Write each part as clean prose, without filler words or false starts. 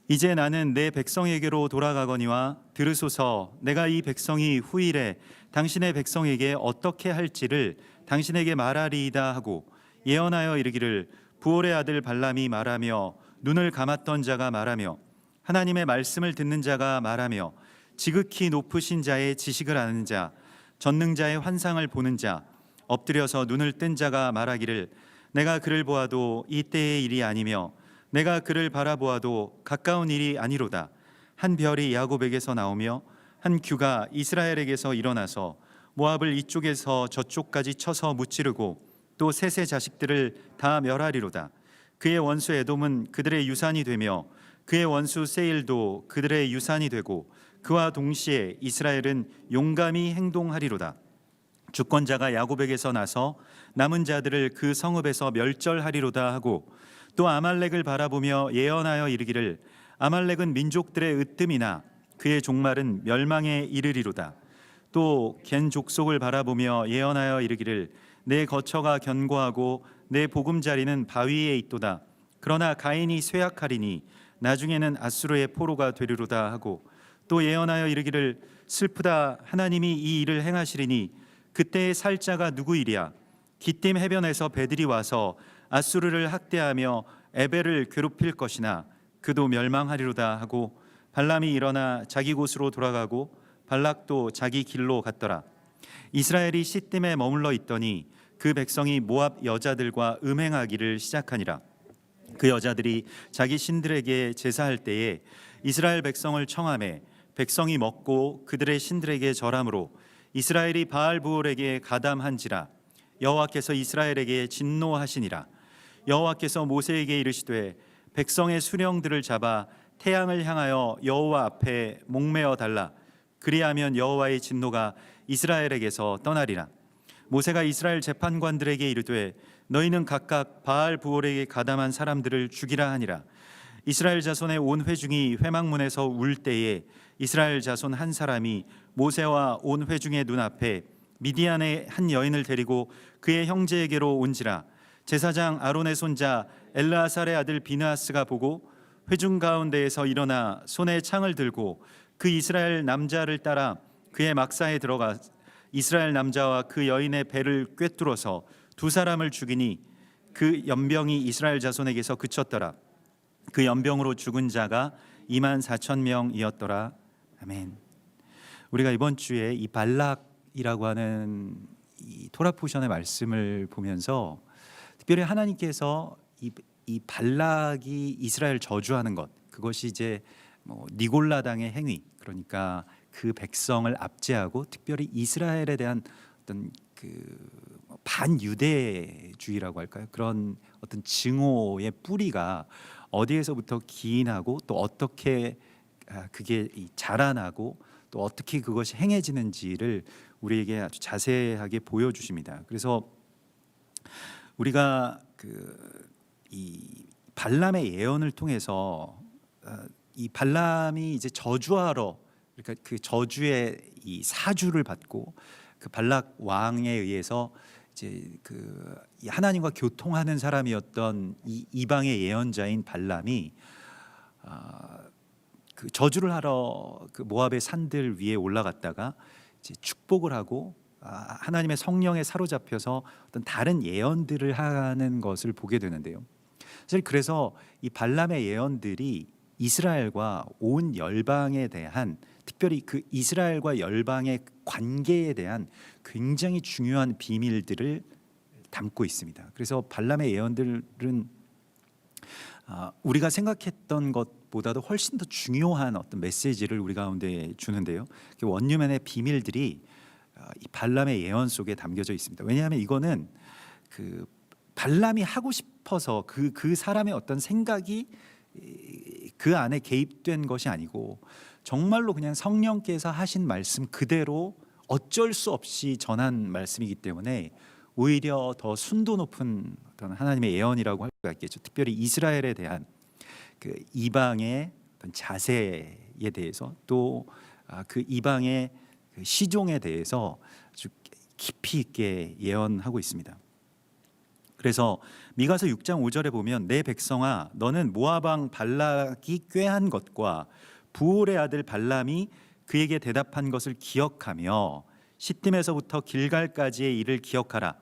이제 나는 내 백성에게로 돌아가거니와 들으소서. 내가 이 백성이 후일에 당신의 백성에게 어떻게 할지를 당신에게 말하리이다 하고 예언하여 이르기를, 부올의 아들 발람이 말하며 눈을 감았던 자가 말하며 하나님의 말씀을 듣는 자가 말하며 지극히 높으신 자의 지식을 아는 자, 전능자의 환상을 보는 자, 엎드려서 눈을 뜬 자가 말하기를, 내가 그를 보아도 이때의 일이 아니며 내가 그를 바라보아도 가까운 일이 아니로다. 한 별이 야곱에게서 나오며 한 규가 이스라엘에게서 일어나서 모압을 이쪽에서 저쪽까지 쳐서 무찌르고 또 셋의 자식들을 다 멸하리로다. 그의 원수 에돔은 그들의 유산이 되며 그의 원수 세일도 그들의 유산이 되고 그와 동시에 이스라엘은 용감히 행동하리로다. 주권자가 야곱에게서 나서 남은 자들을 그 성읍에서 멸절하리로다 하고 또 아말렉을 바라보며 예언하여 이르기를, 아말렉은 민족들의 으뜸이나 그의 종말은 멸망에 이르리로다. 또 겐 족속을 바라보며 예언하여 이르기를, 내 거처가 견고하고 내 보금자리는 바위에 있도다. 그러나 가인이 쇠약하리니 나중에는 아수르의 포로가 되리로다 하고 또 예언하여 이르기를, 슬프다. 하나님이 이 일을 행하시리니 그때의 살자가 누구이랴. 기띔 해변에서 배들이 와서 아수르를 학대하며 에벨을 괴롭힐 것이나 그도 멸망하리로다 하고 발람이 일어나 자기 곳으로 돌아가고 발락도 자기 길로 갔더라. 이스라엘이 시딤에 머물러 있더니 그 백성이 모압 여자들과 음행하기를 시작하니라. 그 여자들이 자기 신들에게 제사할 때에 이스라엘 백성을 청하매 백성이 먹고 그들의 신들에게 절함으로 이스라엘이 바알부올에게 가담한지라. 여호와께서 이스라엘에게 진노하시니라. 여호와께서 모세에게 이르시되, 백성의 수령들을 잡아 태양을 향하여 여호와 앞에 목매어 달라. 그리하면 여호와의 진노가 이스라엘에게서 떠나리라. 모세가 이스라엘 재판관들에게 이르되, 너희는 각각 바알부올에게 가담한 사람들을 죽이라 하니라. 이스라엘 자손의 온 회중이 회막문에서 울 때에 이스라엘 자손 한 사람이 모세와 온 회중의 눈앞에 미디안의 한 여인을 데리고 그의 형제에게로 온지라. 제사장 아론의 손자 엘르아살의 아들 비느하스가 보고 회중 가운데에서 일어나 손에 창을 들고 그 이스라엘 남자를 따라 그의 막사에 들어가 이스라엘 남자와 그 여인의 배를 꿰뚫어서 두 사람을 죽이니 그 연병이 이스라엘 자손에게서 그쳤더라. 그 연병으로 죽은 자가 24,000명이었더라. 아멘. 우리가 이번 주에 이 발락이라고 하는 이 토라 포션의 말씀을 보면서 특별히 하나님께서 이 발락이 이스라엘 저주하는 것, 그것이 이제 니골라당의 행위, 그러니까 그 백성을 압제하고 특별히 이스라엘에 대한 어떤 그 반유대주의라고 할까요? 그런 어떤 증오의 뿌리가 어디에서부터 기인하고 또 어떻게 그게 자라나고 또 어떻게 그것이 행해지는지를 우리에게 아주 자세하게 보여주십니다. 그래서 우리가 이 발람의 예언을 통해서 이 발람이 이제 저주하러, 그러니까 그 저주의 이 사주를 받고 그 발락 왕에 의해서 이제 그 하나님과 교통하는 사람이었던 이 이방의 예언자인 발람이 그 저주를 하러 그 모압의 산들 위에 올라갔다가 이제 축복을 하고 하나님의 성령에 사로잡혀서 어떤 다른 예언들을 하는 것을 보게 되는데요. 사실 그래서 이 발람의 예언들이 이스라엘과 온 열방에 대한, 특별히 그 이스라엘과 열방의 관계에 대한 굉장히 중요한 비밀들을 담고 있습니다. 그래서 발람의 예언들은 우리가 생각했던 것보다도 훨씬 더 중요한 어떤 메시지를 우리 가운데 주는데요. 원유맨의 비밀들이 이 발람의 예언 속에 담겨져 있습니다. 왜냐하면 이거는 그 발람이 하고 싶어서 그 사람의 어떤 생각이 그 안에 개입된 것이 아니고 정말로 그냥 성령께서 하신 말씀 그대로 어쩔 수 없이 전한 말씀이기 때문에 오히려 더 순도 높은 어떤 하나님의 예언이라고 할 수가 있겠죠. 특별히 이스라엘에 대한 그 이방의 어떤 자세에 대해서 또 그 이방의 그 시종에 대해서 아주 깊이 있게 예언하고 있습니다. 그래서 미가서 6장 5절에 보면 내 백성아 너는 모압 왕 발락이 꾀한 것과 부올의 아들 발람이 그에게 대답한 것을 기억하며 시딤에서부터 길갈까지의 일을 기억하라.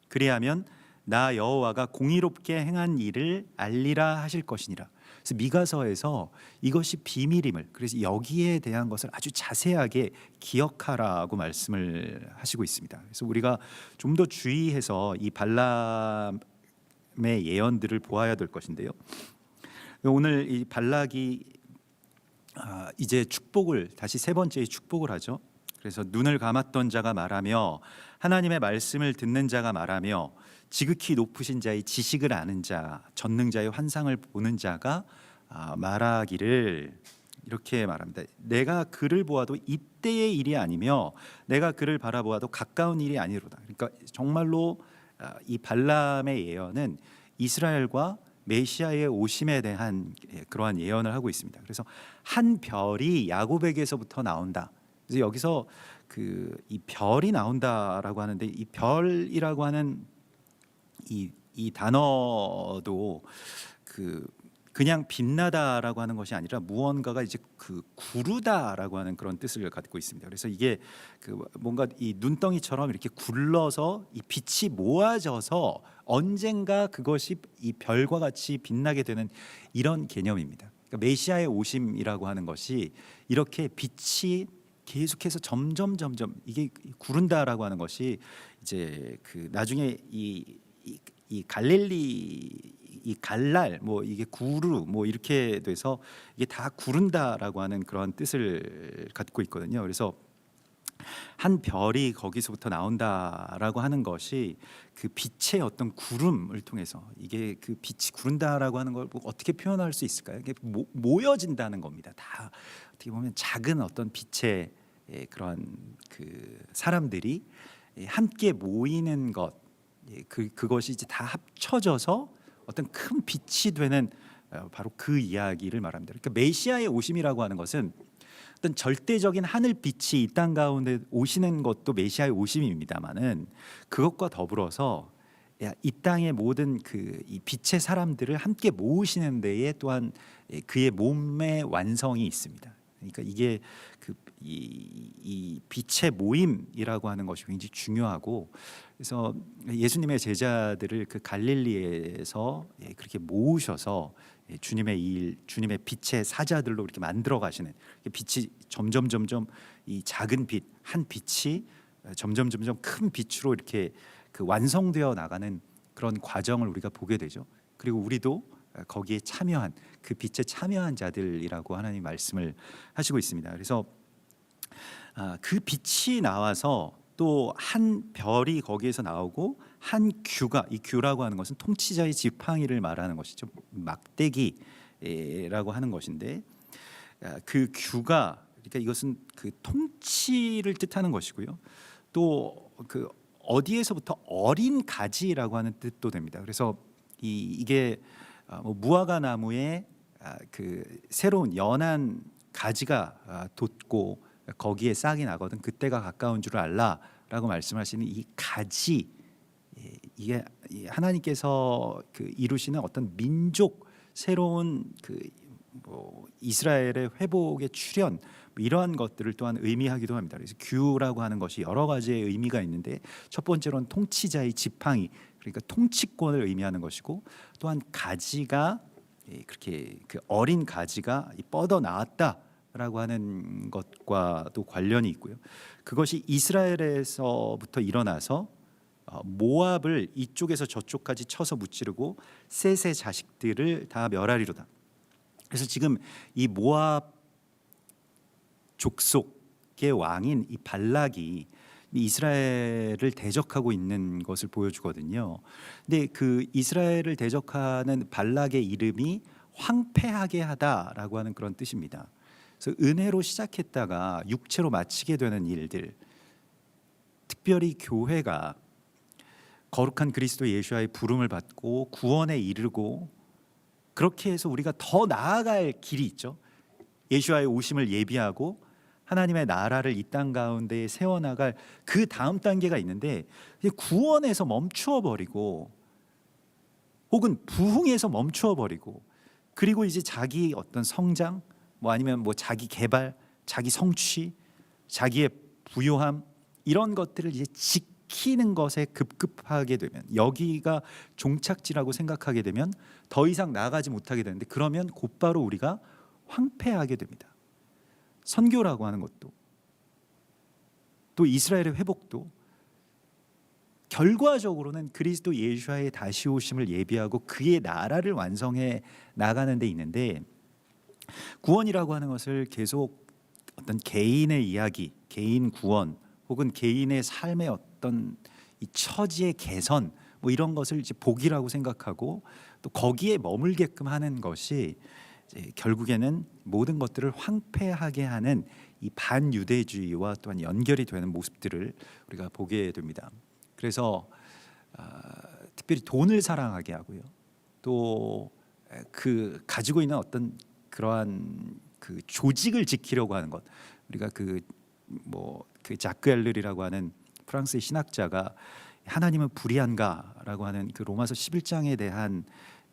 그리하면 나 여호와가 공의롭게 행한 일을 알리라 하실 것이니라. 그래서 미가서에서 이것이 비밀임을, 그래서 여기에 대한 것을 아주 자세하게 기억하라고 말씀을 하시고 있습니다. 그래서 우리가 좀 더 주의해서 이 발람의 예언들을 보아야 될 것인데요. 오늘 이 발락이 이제 축복을 다시 세 번째 축복을 하죠. 그래서 눈을 감았던 자가 말하며 하나님의 말씀을 듣는 자가 말하며 지극히 높으신 자의 지식을 아는 자, 전능자의 환상을 보는 자가 말하기를 이렇게 말합니다. 내가 그를 보아도 이때의 일이 아니며 내가 그를 바라보아도 가까운 일이 아니로다. 그러니까 정말로 이 발람의 예언은 이스라엘과 메시아의 오심에 대한 그러한 예언을 하고 있습니다. 그래서 한 별이 야곱에게서부터 나온다. 그래서 여기서 이 별이 나온다라고 하는데, 이 별이라고 하는 이 단어도 그냥 빛나다라고 하는 것이 아니라 무언가가 이제 구르다라고 하는 그런 뜻을 갖고 있습니다. 그래서 이게 뭔가 이 눈덩이처럼 이렇게 굴러서 이 빛이 모아져서 언젠가 그것이 이 별과 같이 빛나게 되는 이런 개념입니다. 그러니까 메시아의 오심이라고 하는 것이 이렇게 빛이 계속해서 점점 이게 구른다라고 하는 것이 이제 나중에 이 갈릴리 이 갈랄 뭐 이게 구르 뭐 이렇게 돼서 이게 다 구른다라고 하는 그런 뜻을 갖고 있거든요. 그래서 한 별이 거기서부터 나온다라고 하는 것이 그 빛의 어떤 구름을 통해서, 이게 그 빛이 구른다라고 하는 걸 어떻게 표현할 수 있을까요? 이게 모여진다는 겁니다. 다 어떻게 보면 작은 어떤 빛의 그런 사람들이 함께 모이는 것, 그것이 이제 다 합쳐져서 어떤 큰 빛이 되는 바로 그 이야기를 말합니다. 그러니까 메시아의 오심이라고 하는 것은 어떤 절대적인 하늘 빛이 이 땅 가운데 오시는 것도 메시아의 오심입니다만은, 그것과 더불어서 이 땅의 모든 이 빛의 사람들을 함께 모으시는 데에 또한 그의 몸의 완성이 있습니다. 그러니까 이게 이 빛의 모임이라고 하는 것이 굉장히 중요하고, 그래서 예수님의 제자들을 갈릴리에서 그렇게 모으셔서 주님의 일, 주님의 빛의 사자들로 이렇게 만들어 가시는, 빛이 점점 이 작은 빛, 한 빛이 점점 큰 빛으로 이렇게 완성되어 나가는 그런 과정을 우리가 보게 되죠. 그리고 우리도 거기에 참여한, 그 빛에 참여한 자들이라고 하나님 말씀을 하시고 있습니다. 그래서 그 빛이 나와서 또 한 별이 거기에서 나오고 한 규가, 이 규라고 하는 것은 통치자의 지팡이를 말하는 것이죠. 막대기라고 하는 것인데, 그 규가, 그러니까 이것은 그 통치를 뜻하는 것이고요. 또 어디에서부터 어린 가지라고 하는 뜻도 됩니다. 그래서 이게 무화과 나무에 새로운 연한 가지가 돋고 거기에 싹이 나거든 그때가 가까운 줄을 알라라고 말씀하시는 이 가지, 이게 하나님께서 이루시는 어떤 민족, 새로운 이스라엘의 회복의 출현, 이러한 것들을 또한 의미하기도 합니다. 그래서 규라고 하는 것이 여러 가지의 의미가 있는데, 첫 번째로는 통치자의 지팡이, 그러니까 통치권을 의미하는 것이고, 또한 가지가 그렇게 어린 가지가 뻗어 나왔다라고 하는 것과도 관련이 있고요. 그것이 이스라엘에서부터 일어나서 모압을 이쪽에서 저쪽까지 쳐서 무찌르고 셋의 자식들을 다 멸하리로다. 그래서 지금 이 모압 족속의 왕인 이 발락이 이스라엘을 대적하고 있는 것을 보여주거든요. 근데 그 이스라엘을 대적하는 발락의 이름이 황폐하게 하다라고 하는 그런 뜻입니다. 그래서 은혜로 시작했다가 육체로 마치게 되는 일들, 특별히 교회가 거룩한 그리스도 예수와의 부름을 받고 구원에 이르고, 그렇게 해서 우리가 더 나아갈 길이 있죠. 예수와의 오심을 예비하고 하나님의 나라를 이 땅 가운데 세워나갈 그 다음 단계가 있는데, 구원에서 멈추어 버리고 혹은 부흥에서 멈추어 버리고, 그리고 이제 자기 어떤 성장, 뭐 아니면 뭐 자기 개발, 자기 성취, 자기의 부요함, 이런 것들을 이제 지키는 것에 급급하게 되면, 여기가 종착지라고 생각하게 되면 더 이상 나아가지 못하게 되는데, 그러면 곧바로 우리가 황폐하게 됩니다. 선교라고 하는 것도, 또 이스라엘의 회복도 결과적으로는 그리스도 예수와의 다시 오심을 예비하고 그의 나라를 완성해 나가는 데 있는데, 구원이라고 하는 것을 계속 어떤 개인의 이야기, 개인 구원, 혹은 개인의 삶의 어떤 이 처지의 개선, 뭐 이런 것을 이제 복이라고 생각하고 또 거기에 머물게끔 하는 것이 이제 결국에는 모든 것들을 황폐하게 하는 이 반유대주의와 또한 연결이 되는 모습들을 우리가 보게 됩니다. 그래서 특별히 돈을 사랑하게 하고요, 또 그 가지고 있는 어떤 그러한 그 조직을 지키려고 하는 것, 우리가 그 자크 엘르리라고 하는 프랑스의 신학자가 하나님은 불의한가라고 하는 그 로마서 11장에 대한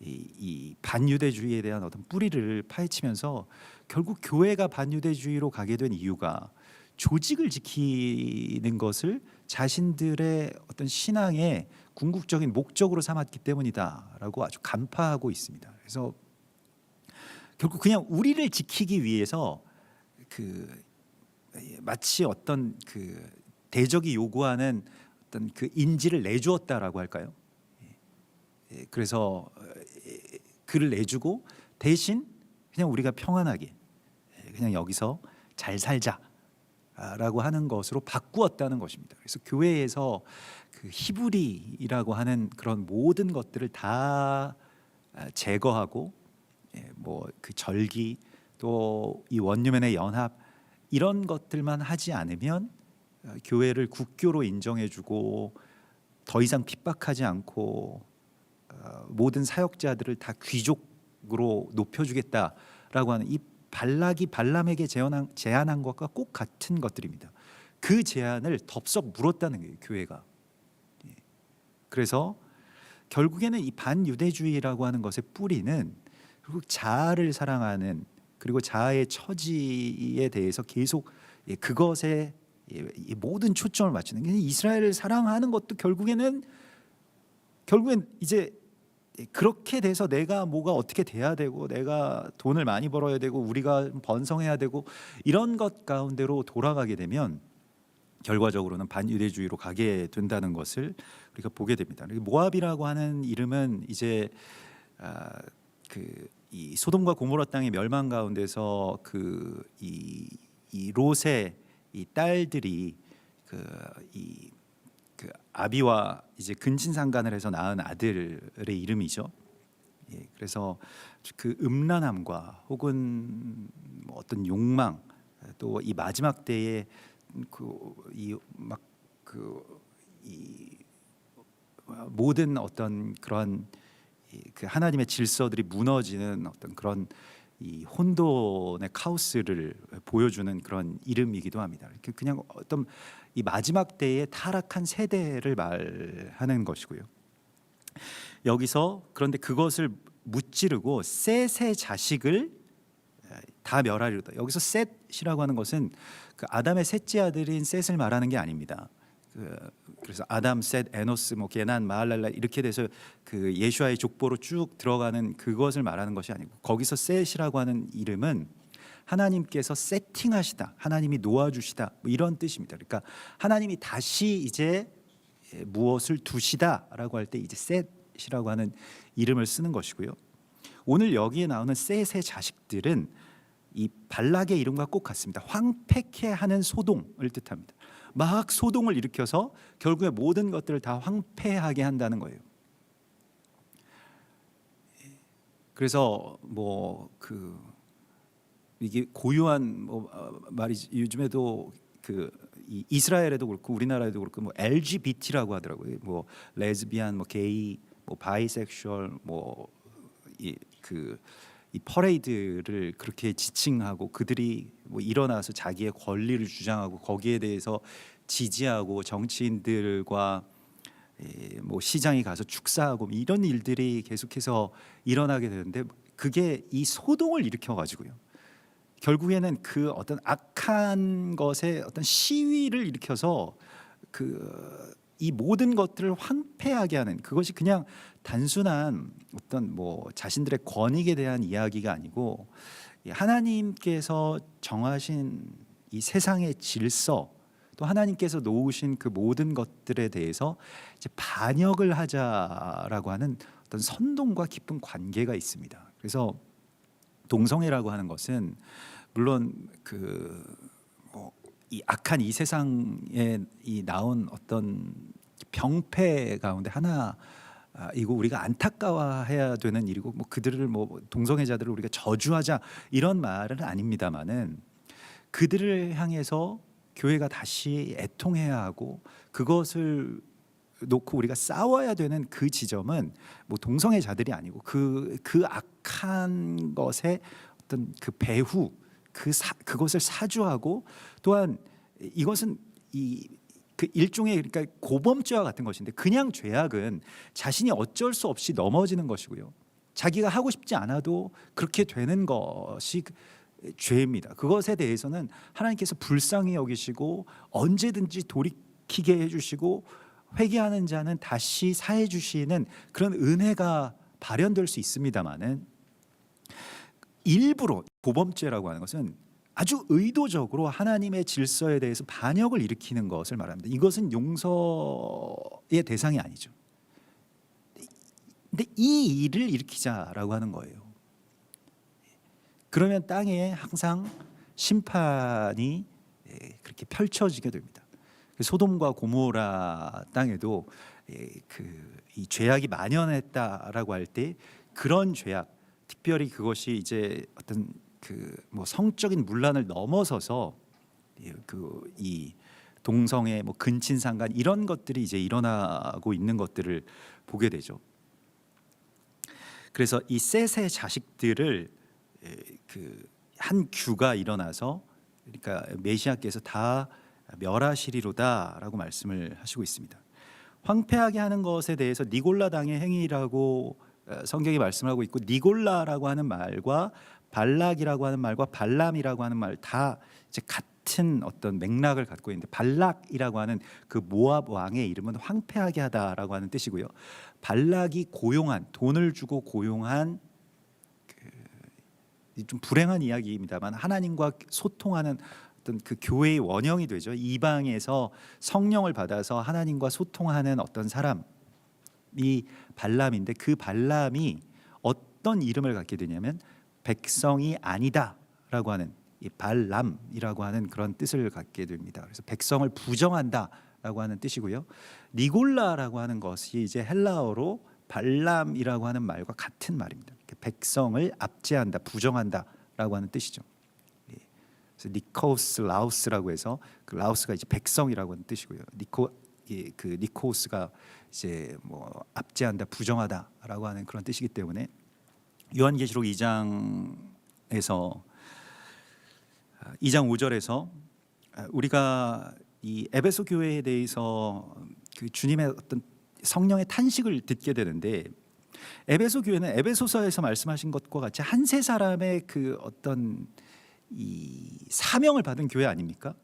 이 반유대주의에 대한 어떤 뿌리를 파헤치면서, 결국 교회가 반유대주의로 가게 된 이유가 조직을 지키는 것을 자신들의 어떤 신앙의 궁극적인 목적으로 삼았기 때문이다라고 아주 간파하고 있습니다. 그래서 결국 그냥 우리를 지키기 위해서 그 마치 어떤 그 대적이 요구하는 어떤 그 인지를 내주었다라고 할까요? 그래서 그를 내주고 대신 그냥 우리가 평안하게 그냥 여기서 잘 살자라고 하는 것으로 바꾸었다는 것입니다. 그래서 교회에서 그 히브리라고 하는 그런 모든 것들을 다 제거하고, 뭐 그 절기, 또 이 원유맨의 연합, 이런 것들만 하지 않으면 교회를 국교로 인정해주고 더 이상 핍박하지 않고 모든 사역자들을 다 귀족으로 높여주겠다라고 하는 이 발람에게 제안한 것과 꼭 같은 것들입니다. 그 제안을 덥석 물었다는 거예요, 교회가. 그래서 결국에는 이 반유대주의라고 하는 것의 뿌리는 결국 자아를 사랑하는, 그리고 자아의 처지에 대해서 계속 그것에 모든 초점을 맞추는, 이스라엘을 사랑하는 것도 결국엔 이제 그렇게 돼서 내가 뭐가 어떻게 돼야 되고, 내가 돈을 많이 벌어야 되고, 우리가 번성해야 되고, 이런 것 가운데로 돌아가게 되면 결과적으로는 반유대주의로 가게 된다는 것을 우리가 보게 됩니다. 모압이라고 하는 이름은 이제 이 소돔과 고모라 땅의 멸망 가운데서 이 롯의 이 딸들이 그 아비와 이제 근친상간을 해서 낳은 아들의 이름이죠. 그래서 그 음란함과 혹은 어떤 욕망, 또 이 마지막 때에 모든 어떤 그런 그 하나님의 질서들이 무너지는 어떤 그런 이 혼돈의 카오스를 보여주는 그런 이름이기도 합니다. 그냥 어떤 이 마지막 때의 타락한 세대를 말하는 것이고요. 여기서 그런데 그것을 무찌르고 셋의 자식을 다 멸하리로다. 여기서 셋이라고 하는 것은 그 아담의 셋째 아들인 셋을 말하는 게 아닙니다. 그래서 아담, 셋, 에노스, 뭐 게난, 마할랄라 이렇게 돼서 그 예수아의 족보로 쭉 들어가는 그것을 말하는 것이 아니고, 거기서 셋이라고 하는 이름은 하나님께서 세팅하시다, 하나님이 놓아주시다, 뭐 이런 뜻입니다. 그러니까 하나님이 다시 이제 무엇을 두시다라고 할 때 이제 셋이라고 하는 이름을 쓰는 것이고요. 오늘 여기에 나오는 셋의 자식들은 이 발락의 이름과 꼭 같습니다. 황폐케 하는 소동을 뜻합니다. 막 소동을 일으켜서 결국에 모든 것들을 다 황폐하게 한다는 거예요. 그래서 이게 고유한 말이지. 요즘에도 이 이스라엘에도 그렇고 우리나라에도 그렇고 LGBT라고 하더라고요. 레즈비안, 게이, 바이섹슈얼, 이 퍼레이드를 그렇게 지칭하고, 그들이 일어나서 자기의 권리를 주장하고 거기에 대해서 지지하고 정치인들과 뭐 시장에 가서 축사하고 이런 일들이 계속해서 일어나게 되는데 그게 이 소동을 일으켜 가지고요. 결국에는 그 어떤 악한 것에 어떤 시위를 일으켜서 이 모든 것들을 황폐하게 하는, 그것이 그냥 단순한 어떤 뭐 자신들의 권익에 대한 이야기가 아니고 하나님께서 정하신 이 세상의 질서, 또 하나님께서 놓으신 그 모든 것들에 대해서 이제 반역을 하자라고 하는 어떤 선동과 깊은 관계가 있습니다. 그래서 동성애라고 하는 것은 물론 이 악한 이 세상에 나온 어떤 병폐 가운데 하나 이거 우리가 안타까워해야 되는 일이고, 뭐 그들을 뭐 동성애자들을 우리가 저주하자 이런 말은 아닙니다만은, 그들을 향해서 교회가 다시 애통해야 하고 그것을 놓고 우리가 싸워야 되는 그 지점은 뭐 동성애자들이 아니고 그 악한 것의 어떤 그 배후, 그것을 사주하고, 또한 이것은 그 일종의 그러니까 고범죄와 같은 것인데, 그냥 죄악은 자신이 어쩔 수 없이 넘어지는 것이고요. 자기가 하고 싶지 않아도 그렇게 되는 것이 죄입니다. 그것에 대해서는 하나님께서 불쌍히 여기시고 언제든지 돌이키게 해주시고 회개하는 자는 다시 사해 주시는 그런 은혜가 발현될 수 있습니다만은, 일부러 고범죄라고 하는 것은 아주 의도적으로 하나님의 질서에 대해서 반역을 일으키는 것을 말합니다. 이것은 용서의 대상이 아니죠. 근데 이 일을 일으키자라고 하는 거예요. 그러면 땅에 항상 심판이 그렇게 펼쳐지게 됩니다. 소돔과 고모라 땅에도 이 죄악이 만연했다라고 할 때, 그런 죄악, 특별히 그것이 이제 어떤 뭐 성적인 문란을 넘어서서 이 동성애, 뭐 근친상간 이런 것들이 이제 일어나고 있는 것들을 보게 되죠. 그래서 이 셋의 자식들을 한 규가 일어나서, 그러니까 메시아께서 다 멸하시리로다라고 말씀을 하시고 있습니다. 황폐하게 하는 것에 대해서 니골라 당의 행위라고 성경이 말씀하고 있고, 니골라라고 하는 말과 발락이라고 하는 말과 발람이라고 하는 말 다 이제 같은 어떤 맥락을 갖고 있는데, 발락이라고 하는 그 모압 왕의 이름은 황폐하게 하다라고 하는 뜻이고요. 발락이 고용한, 돈을 주고 고용한 좀 불행한 이야기입니다만 하나님과 소통하는 어떤 그 교회의 원형이 되죠. 이방에서 성령을 받아서 하나님과 소통하는 어떤 사람이 발람인데, 그 발람이 어떤 이름을 갖게 되냐면 백성이 아니다라고 하는, 이 발람이라고 하는 그런 뜻을 갖게 됩니다. 그래서 백성을 부정한다라고 하는 뜻이고요. 니골라라고 하는 것이 이제 헬라어로 발람이라고 하는 말과 같은 말입니다. 백성을 압제한다, 부정한다라고 하는 뜻이죠. 그래서 니코스 라우스라고 해서 그 라우스가 이제 백성이라고 하는 뜻이고요. 니코스가 이제 뭐 압제한다, 부정하다라고 하는 그런 뜻이기 때문에, 요한계시록 2장 5절에서 우리가 이 에베소 교회에 대해서 그 주님의 어떤 성령의 탄식을 듣게 되는데, 에베소 교회는 에베소서에서 말씀하신 것과 같이 한 세 사람의 그 어떤 이 사명을 받은 교회 아닙니까?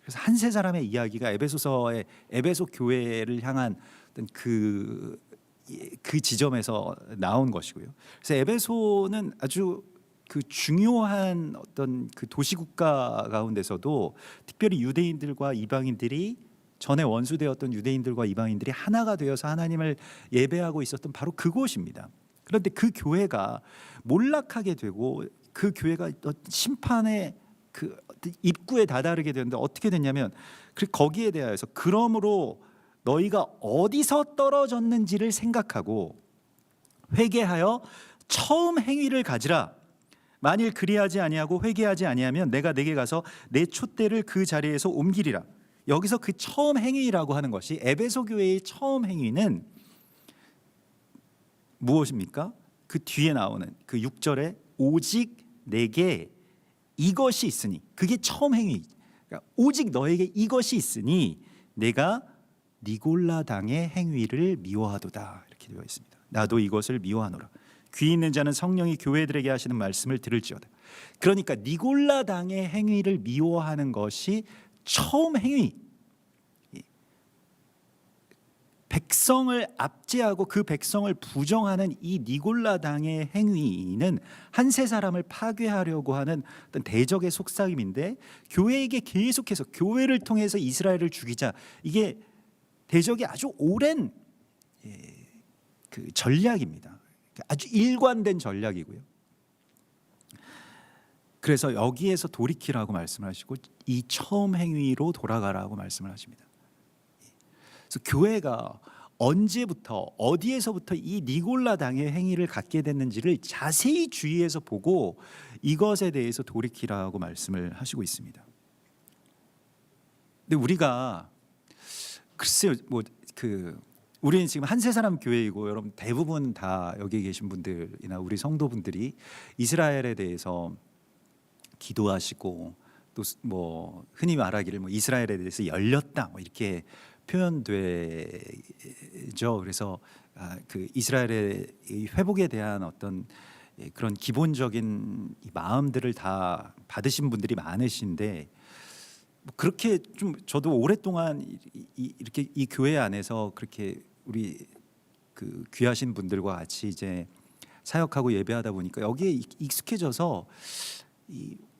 그래서 한 세 사람의 이야기가 에베소서의 에베소 교회를 향한 어떤 그 지점에서 나온 것이고요. 그래서 에베소는 아주 그 중요한 어떤 그 도시국가 가운데서도 특별히 유대인들과 이방인들이, 전에 원수되었던 유대인들과 이방인들이 하나가 되어서 하나님을 예배하고 있었던 바로 그곳입니다. 그런데 그 교회가 몰락하게 되고, 그 교회가 심판의 그 입구에 다다르게 되는데, 어떻게 됐냐면 거기에 대하여서, 그러므로 너희가 어디서 떨어졌는지를 생각하고 회개하여 처음 행위를 가지라. 만일 그리하지 아니하고 회개하지 아니하면 내가 내게 가서 내 촛대를 그 자리에서 옮기리라. 여기서 그 처음 행위라고 하는 것이, 에베소 교회의 처음 행위는 무엇입니까? 그 뒤에 나오는 그 6절에 오직 내게 이것이 있으니, 그게 처음 행위. 그러니까 오직 너에게 이것이 있으니 내가 니골라당의 행위를 미워하도다 이렇게 되어 있습니다. 나도 이것을 미워하노라. 귀 있는 자는 성령이 교회들에게 하시는 말씀을 들을지어다. 그러니까 니골라당의 행위를 미워하는 것이 처음 행위. 백성을 압제하고 그 백성을 부정하는 이 니골라당의 행위는 한세 사람을 파괴하려고 하는 어떤 대적의 속삭임인데, 교회에게 계속해서 교회를 통해서 이스라엘을 죽이자, 이게 대적이 아주 오랜 그 전략입니다. 아주 일관된 전략이고요. 그래서 여기에서 돌이키라고 말씀을 하시고 이 처음 행위로 돌아가라고 말씀을 하십니다. 그래서 교회가 언제부터 어디에서부터 이 니골라당의 행위를 갖게 됐는지를 자세히 주의해서 보고 이것에 대해서 돌이키라고 말씀을 하시고 있습니다. 근데 우리가 글쎄요, 우리는 지금 한세사람 교회이고 여러분 대부분 다 여기 계신 분들이나 우리 성도분들이 이스라엘에 대해서 기도하시고 또 뭐 흔히 말하기를 뭐 이스라엘에 대해서 열렸다 뭐 이렇게 표현되죠. 그래서 그 이스라엘의 회복에 대한 어떤 그런 기본적인 마음들을 다 받으신 분들이 많으신데, 그렇게 좀 저도 오랫동안 이렇게 이 교회 안에서 그렇게 우리 그 귀하신 분들과 같이 이제 사역하고 예배하다 보니까 여기에 익숙해져서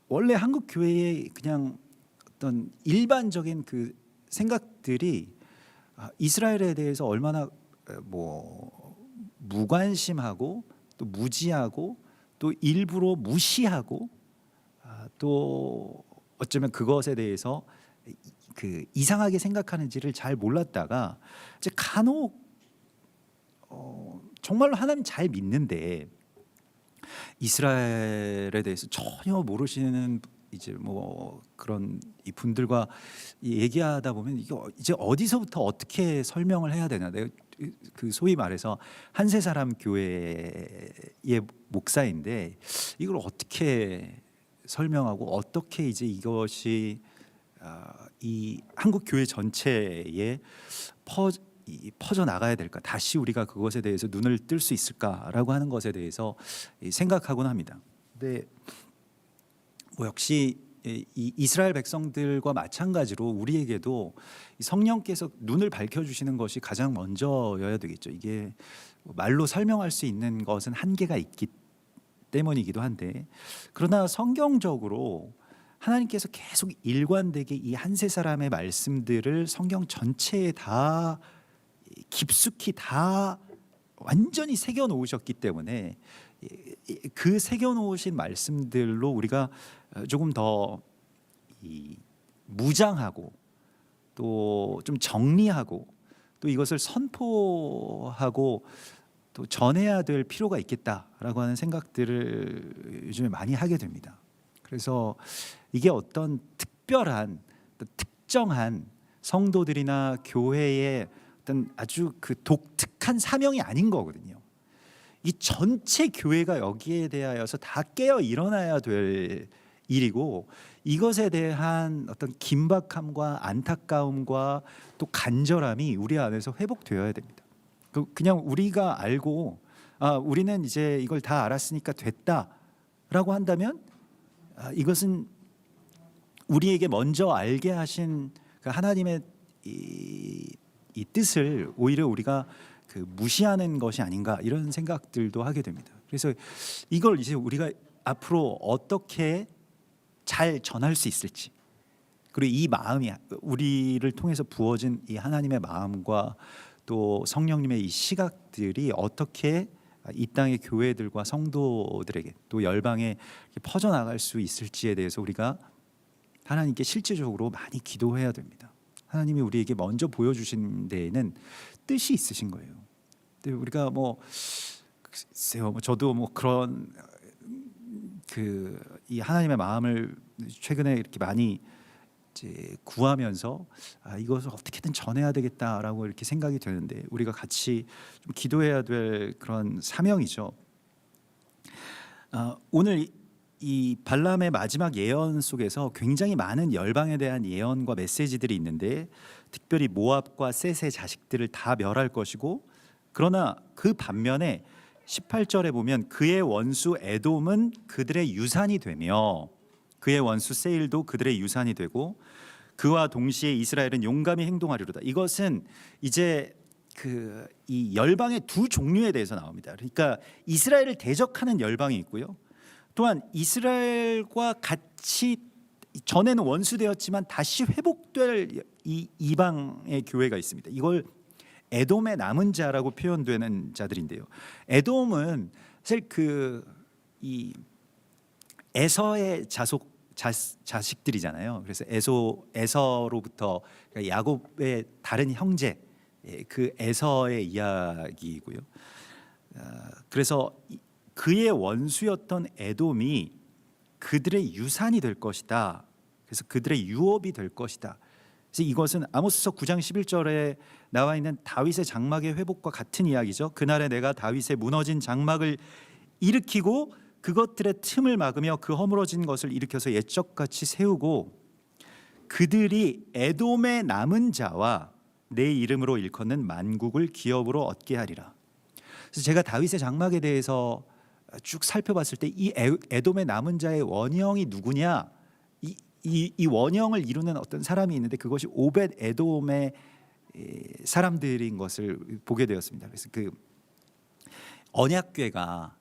원래 한국 교회의 그냥 어떤 일반적인 그 생각들이 이스라엘에 대해서 얼마나 뭐 무관심하고 또 무지하고 또 일부러 무시하고 또 어쩌면 그것에 대해서 그 이상하게 생각하는지를 잘 몰랐다가 이제 간혹 정말로 하나님 잘 믿는데 이스라엘에 대해서 전혀 모르시는 이제 뭐 그런 이 분들과 얘기하다 보면 이게 이제 어디서부터 어떻게 설명을 해야 되나. 내가 그 소위 말해서 한세 사람 교회의 목사인데 이걸 어떻게 설명하고 어떻게 이제 이것이 이 한국 교회 전체에 퍼져 나가야 될까, 다시 우리가 그것에 대해서 눈을 뜰 수 있을까라고 하는 것에 대해서 생각하곤 합니다. 근데 뭐 역시 이 이스라엘 백성들과 마찬가지로 우리에게도 성령께서 눈을 밝혀주시는 것이 가장 먼저여야 되겠죠. 이게 말로 설명할 수 있는 것은 한계가 있기 때문이기도 한데, 그러나 성경적으로 하나님께서 계속 일관되게 이 한세 사람의 말씀들을 성경 전체에 다 깊숙이 다 완전히 새겨 놓으셨기 때문에 그 새겨 놓으신 말씀들로 우리가 조금 더 무장하고 또 좀 정리하고 또 이것을 선포하고 또 전해야 될 필요가 있겠다라고 하는 생각들을 요즘에 많이 하게 됩니다. 그래서 이게 어떤 특별한 특정한 성도들이나 교회의 어떤 아주 그 독특한 사명이 아닌 거거든요. 이 전체 교회가 여기에 대하여서 다 깨어 일어나야 될 일이고, 이것에 대한 어떤 긴박함과 안타까움과 또 간절함이 우리 안에서 회복되어야 됩니다. 그냥 우리가 알고 우리는 이제 이걸 다 알았으니까 됐다라고 한다면 이것은 우리에게 먼저 알게 하신 그 하나님의 이 뜻을 오히려 우리가 그 무시하는 것이 아닌가, 이런 생각들도 하게 됩니다. 그래서 이걸 이제 우리가 앞으로 어떻게 잘 전할 수 있을지, 그리고 이 마음이 우리를 통해서 부어진 이 하나님의 마음과 또 성령님의 이 시각들이 어떻게 이 땅의 교회들과 성도들에게 또 열방에 퍼져나갈 수 있을지에 대해서 우리가 하나님께 실제적으로 많이 기도해야 됩니다. 하나님이 우리에게 먼저 보여주신 데에는 뜻이 있으신 거예요. 근데 우리가 뭐 글쎄요, 저도 뭐 그런 이 하나님의 마음을 최근에 이렇게 많이 이제 구하면서 이것을 어떻게든 전해야 되겠다라고 이렇게 생각이 되는데, 우리가 같이 좀 기도해야 될 그런 사명이죠. 오늘 이 발람의 마지막 예언 속에서 굉장히 많은 열방에 대한 예언과 메시지들이 있는데 특별히 모압과 셋의 자식들을 다 멸할 것이고 그러나 그 반면에 18절에 보면 그의 원수 에돔은 그들의 유산이 되며 그의 원수 세일도 그들의 유산이 되고 그와 동시에 이스라엘은 용감히 행동하리로다. 이것은 이제 이 열방의 두 종류에 대해서 나옵니다. 그러니까 이스라엘을 대적하는 열방이 있고요. 또한 이스라엘과 같이 전에는 원수되었지만 다시 회복될 이 이방의 교회가 있습니다. 이걸 에돔의 남은 자라고 표현되는 자들인데요. 에돔은 사실 이 에서의 자식들이잖아요. 그래서 에서로부터 그러니까 야곱의 다른 형제 그 에서의 이야기이고요. 그래서 그의 원수였던 에돔이 그들의 유산이 될 것이다. 그래서 그들의 유업이 될 것이다. 그래서 이것은 아모스서 9장 11절에 나와 있는 다윗의 장막의 회복과 같은 이야기죠. 그날에 내가 다윗의 무너진 장막을 일으키고 그것들의 틈을 막으며 그 허물어진 것을 일으켜서 옛적같이 세우고 그들이 에돔의 남은 자와 내 이름으로 일컫는 만국을 기업으로 얻게 하리라. 그래서 제가 다윗의 장막에 대해서 쭉 살펴봤을 때 이 에돔의 남은 자의 원형이 누구냐? 이 원형을 이루는 어떤 사람이 있는데 그것이 오벳 에돔의 사람들인 것을 보게 되었습니다. 그래서 그 언약궤가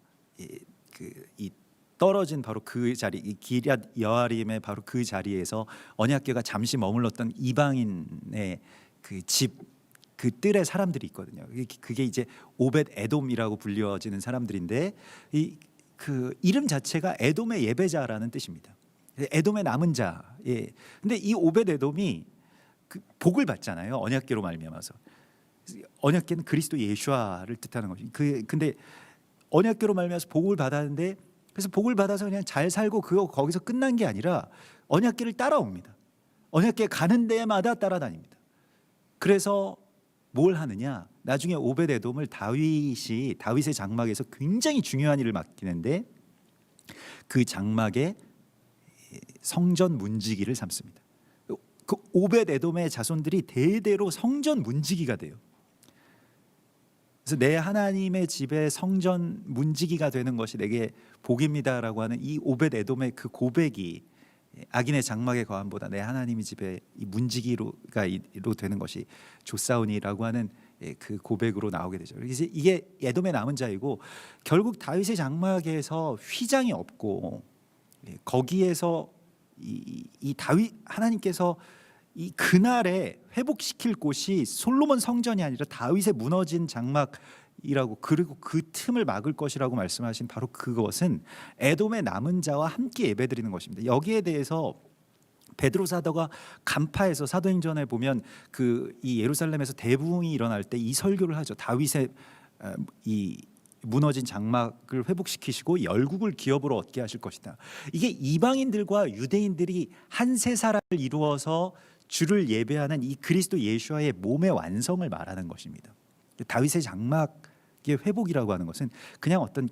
이 떨어진 바로 그 자리, 이 기럇 여아림의 바로 그 자리에서 언약궤가 잠시 머물렀던 이방인의 그 집, 그 뜰의 사람들이 있거든요. 그게 이제 오벳 에돔이라고 불려지는 사람들인데 그 이름 자체가 에돔의 예배자라는 뜻입니다. 에돔의 남은 자. 예. 근데 이 오벳 에돔이 그 복을 받잖아요. 언약궤로 말미암아서. 언약궤는 그리스도 예수아를 뜻하는 거죠. 근데 언약궤로 말미암아서 복을 받았는데 그래서 복을 받아서 그냥 잘 살고 거기서 끝난 게 아니라 언약궤를 따라옵니다. 언약궤 가는 데마다 따라다닙니다. 그래서 뭘 하느냐? 나중에 오벳 에돔을 다윗의 장막에서 굉장히 중요한 일을 맡기는데 그 장막에 성전 문지기를 삼습니다. 그 오벳 에돔의 자손들이 대대로 성전 문지기가 돼요. 그래서 내 하나님의 집에 성전 문지기가 되는 것이 내게 복입니다라고 하는 이 오벳 에돔의 그 고백이 악인의 장막의 거함보다 내 하나님의 집에 이 문지기로 되는 것이 좋사오니라고 하는 그 고백으로 나오게 되죠. 그래서 이게 에돔의 남은 자이고 결국 다윗의 장막에서 휘장이 없고 거기에서 이 다윗 하나님께서 이 그날에 회복시킬 곳이 솔로몬 성전이 아니라 다윗의 무너진 장막이라고 그리고 그 틈을 막을 것이라고 말씀하신 바로 그것은 에돔의 남은 자와 함께 예배드리는 것입니다. 여기에 대해서 베드로 사도가 간파해서 사도행전에 보면 이 예루살렘에서 대부흥이 일어날 때 이 설교를 하죠. 다윗의 이 무너진 장막을 회복시키시고 열국을 기업으로 얻게 하실 것이다. 이게 이방인들과 유대인들이 한 세사를 이루어서 주를 예배하는 이 그리스도 예수와의 몸의 완성을 말하는 것입니다. 다윗의 장막의 회복이라고 하는 것은 그냥 어떤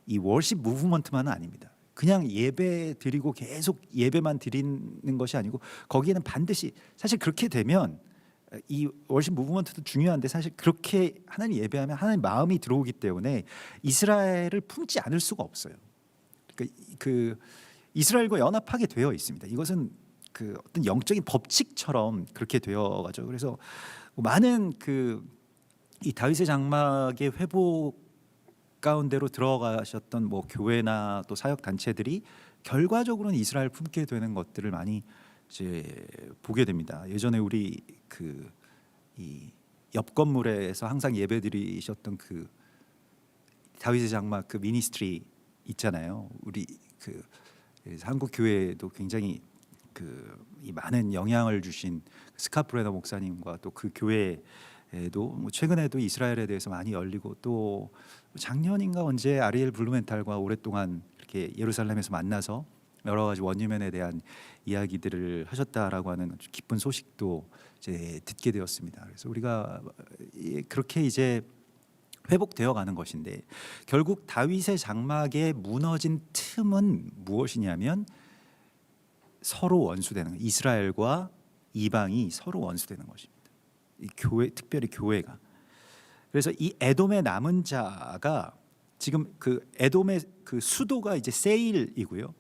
이 월십 무브먼트만은 아닙니다. 그냥 예배 드리고 계속 예배만 드리는 것이 아니고 거기에는 반드시 사실 그렇게 되면 이 월십 무브먼트도 중요한데 사실 그렇게 하나님 예배하면 하나님 마음이 들어오기 때문에 이스라엘을 품지 않을 수가 없어요. 그 이스라엘과 연합하게 되어 있습니다. 이것은 어떤 영적인 법칙처럼 그렇게 되어가죠. 그래서 많은 이 다윗의 장막의 회복 가운데로 들어가셨던 뭐 교회나 또 사역 단체들이 결과적으로는 이스라엘 품게 되는 것들을 많이 이제 보게 됩니다. 예전에 우리 이 옆 건물에서 항상 예배드리셨던 다윗의 장막 미니스트리 있잖아요. 우리 한국 교회에도 굉장히 이 많은 영향을 주신 스카프레너 목사님과 또 그 교회에도 뭐 최근에도 이스라엘에 대해서 많이 열리고 또 작년인가 언제 아리엘 블루멘탈과 오랫동안 이렇게 예루살렘에서 만나서 여러 가지 원유면에 대한 이야기들을 하셨다라고 하는 아주 기쁜 소식도 이제 듣게 되었습니다. 그래서 우리가 그렇게 이제 회복되어 가는 것인데, 결국 다윗의 장막에 무너진 틈은 무엇이냐면 서로 원수되는 거예요. 이스라엘과 이방이 서로 원수되는 것입니다. 이 교회, 특별히 교회가. 그래서 이 에돔의 남은 자가 지금 그 에돔의 그 수도가 이제 세일이고요.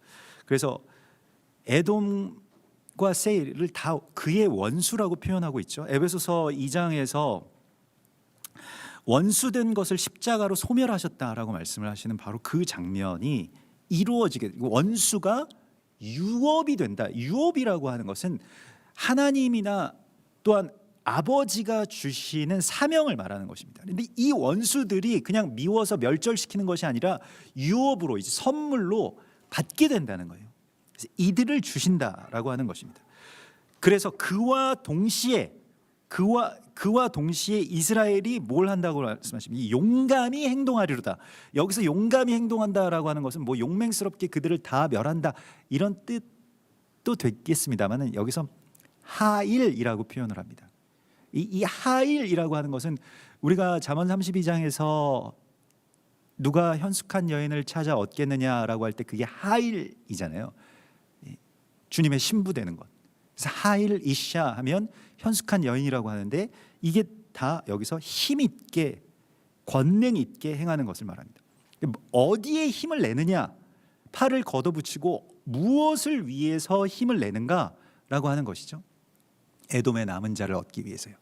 그래서 에돔과 세일을 다 그의 원수라고 표현하고 있죠. 에베소서 2장에서 원수된 것을 십자가로 소멸하셨다라고 말씀을 하시는 바로 그 장면이 이루어지게, 원수가 유업이 된다. 유업이라고 하는 것은 하나님이나 또한 아버지가 주시는 사명을 말하는 것입니다. 그런데 이 원수들이 그냥 미워서 멸절시키는 것이 아니라 유업으로, 이제 선물로 받게 된다는 거예요. 그래서 이들을 주신다라고 하는 것입니다. 그래서 그와 동시에 이스라엘이 뭘 한다고 말씀하십니까? 용감히 행동하리로다. 여기서 용감히 행동한다라고 하는 것은 뭐 용맹스럽게 그들을 다 멸한다 이런 뜻도 되겠습니다만은 여기서 하일이라고 표현을 합니다. 이 하일이라고 하는 것은 우리가 잠언 32장에서 누가 현숙한 여인을 찾아 얻겠느냐라고 할 때 그게 하일이잖아요. 주님의 신부되는 것. 그래서 하일 이샤 하면 현숙한 여인이라고 하는데, 이게 다 여기서 힘 있게, 권능 있게 행하는 것을 말합니다. 어디에 힘을 내느냐, 팔을 걷어붙이고 무엇을 위해서 힘을 내는가라고 하는 것이죠. 에돔의 남은 자를 얻기 위해서요.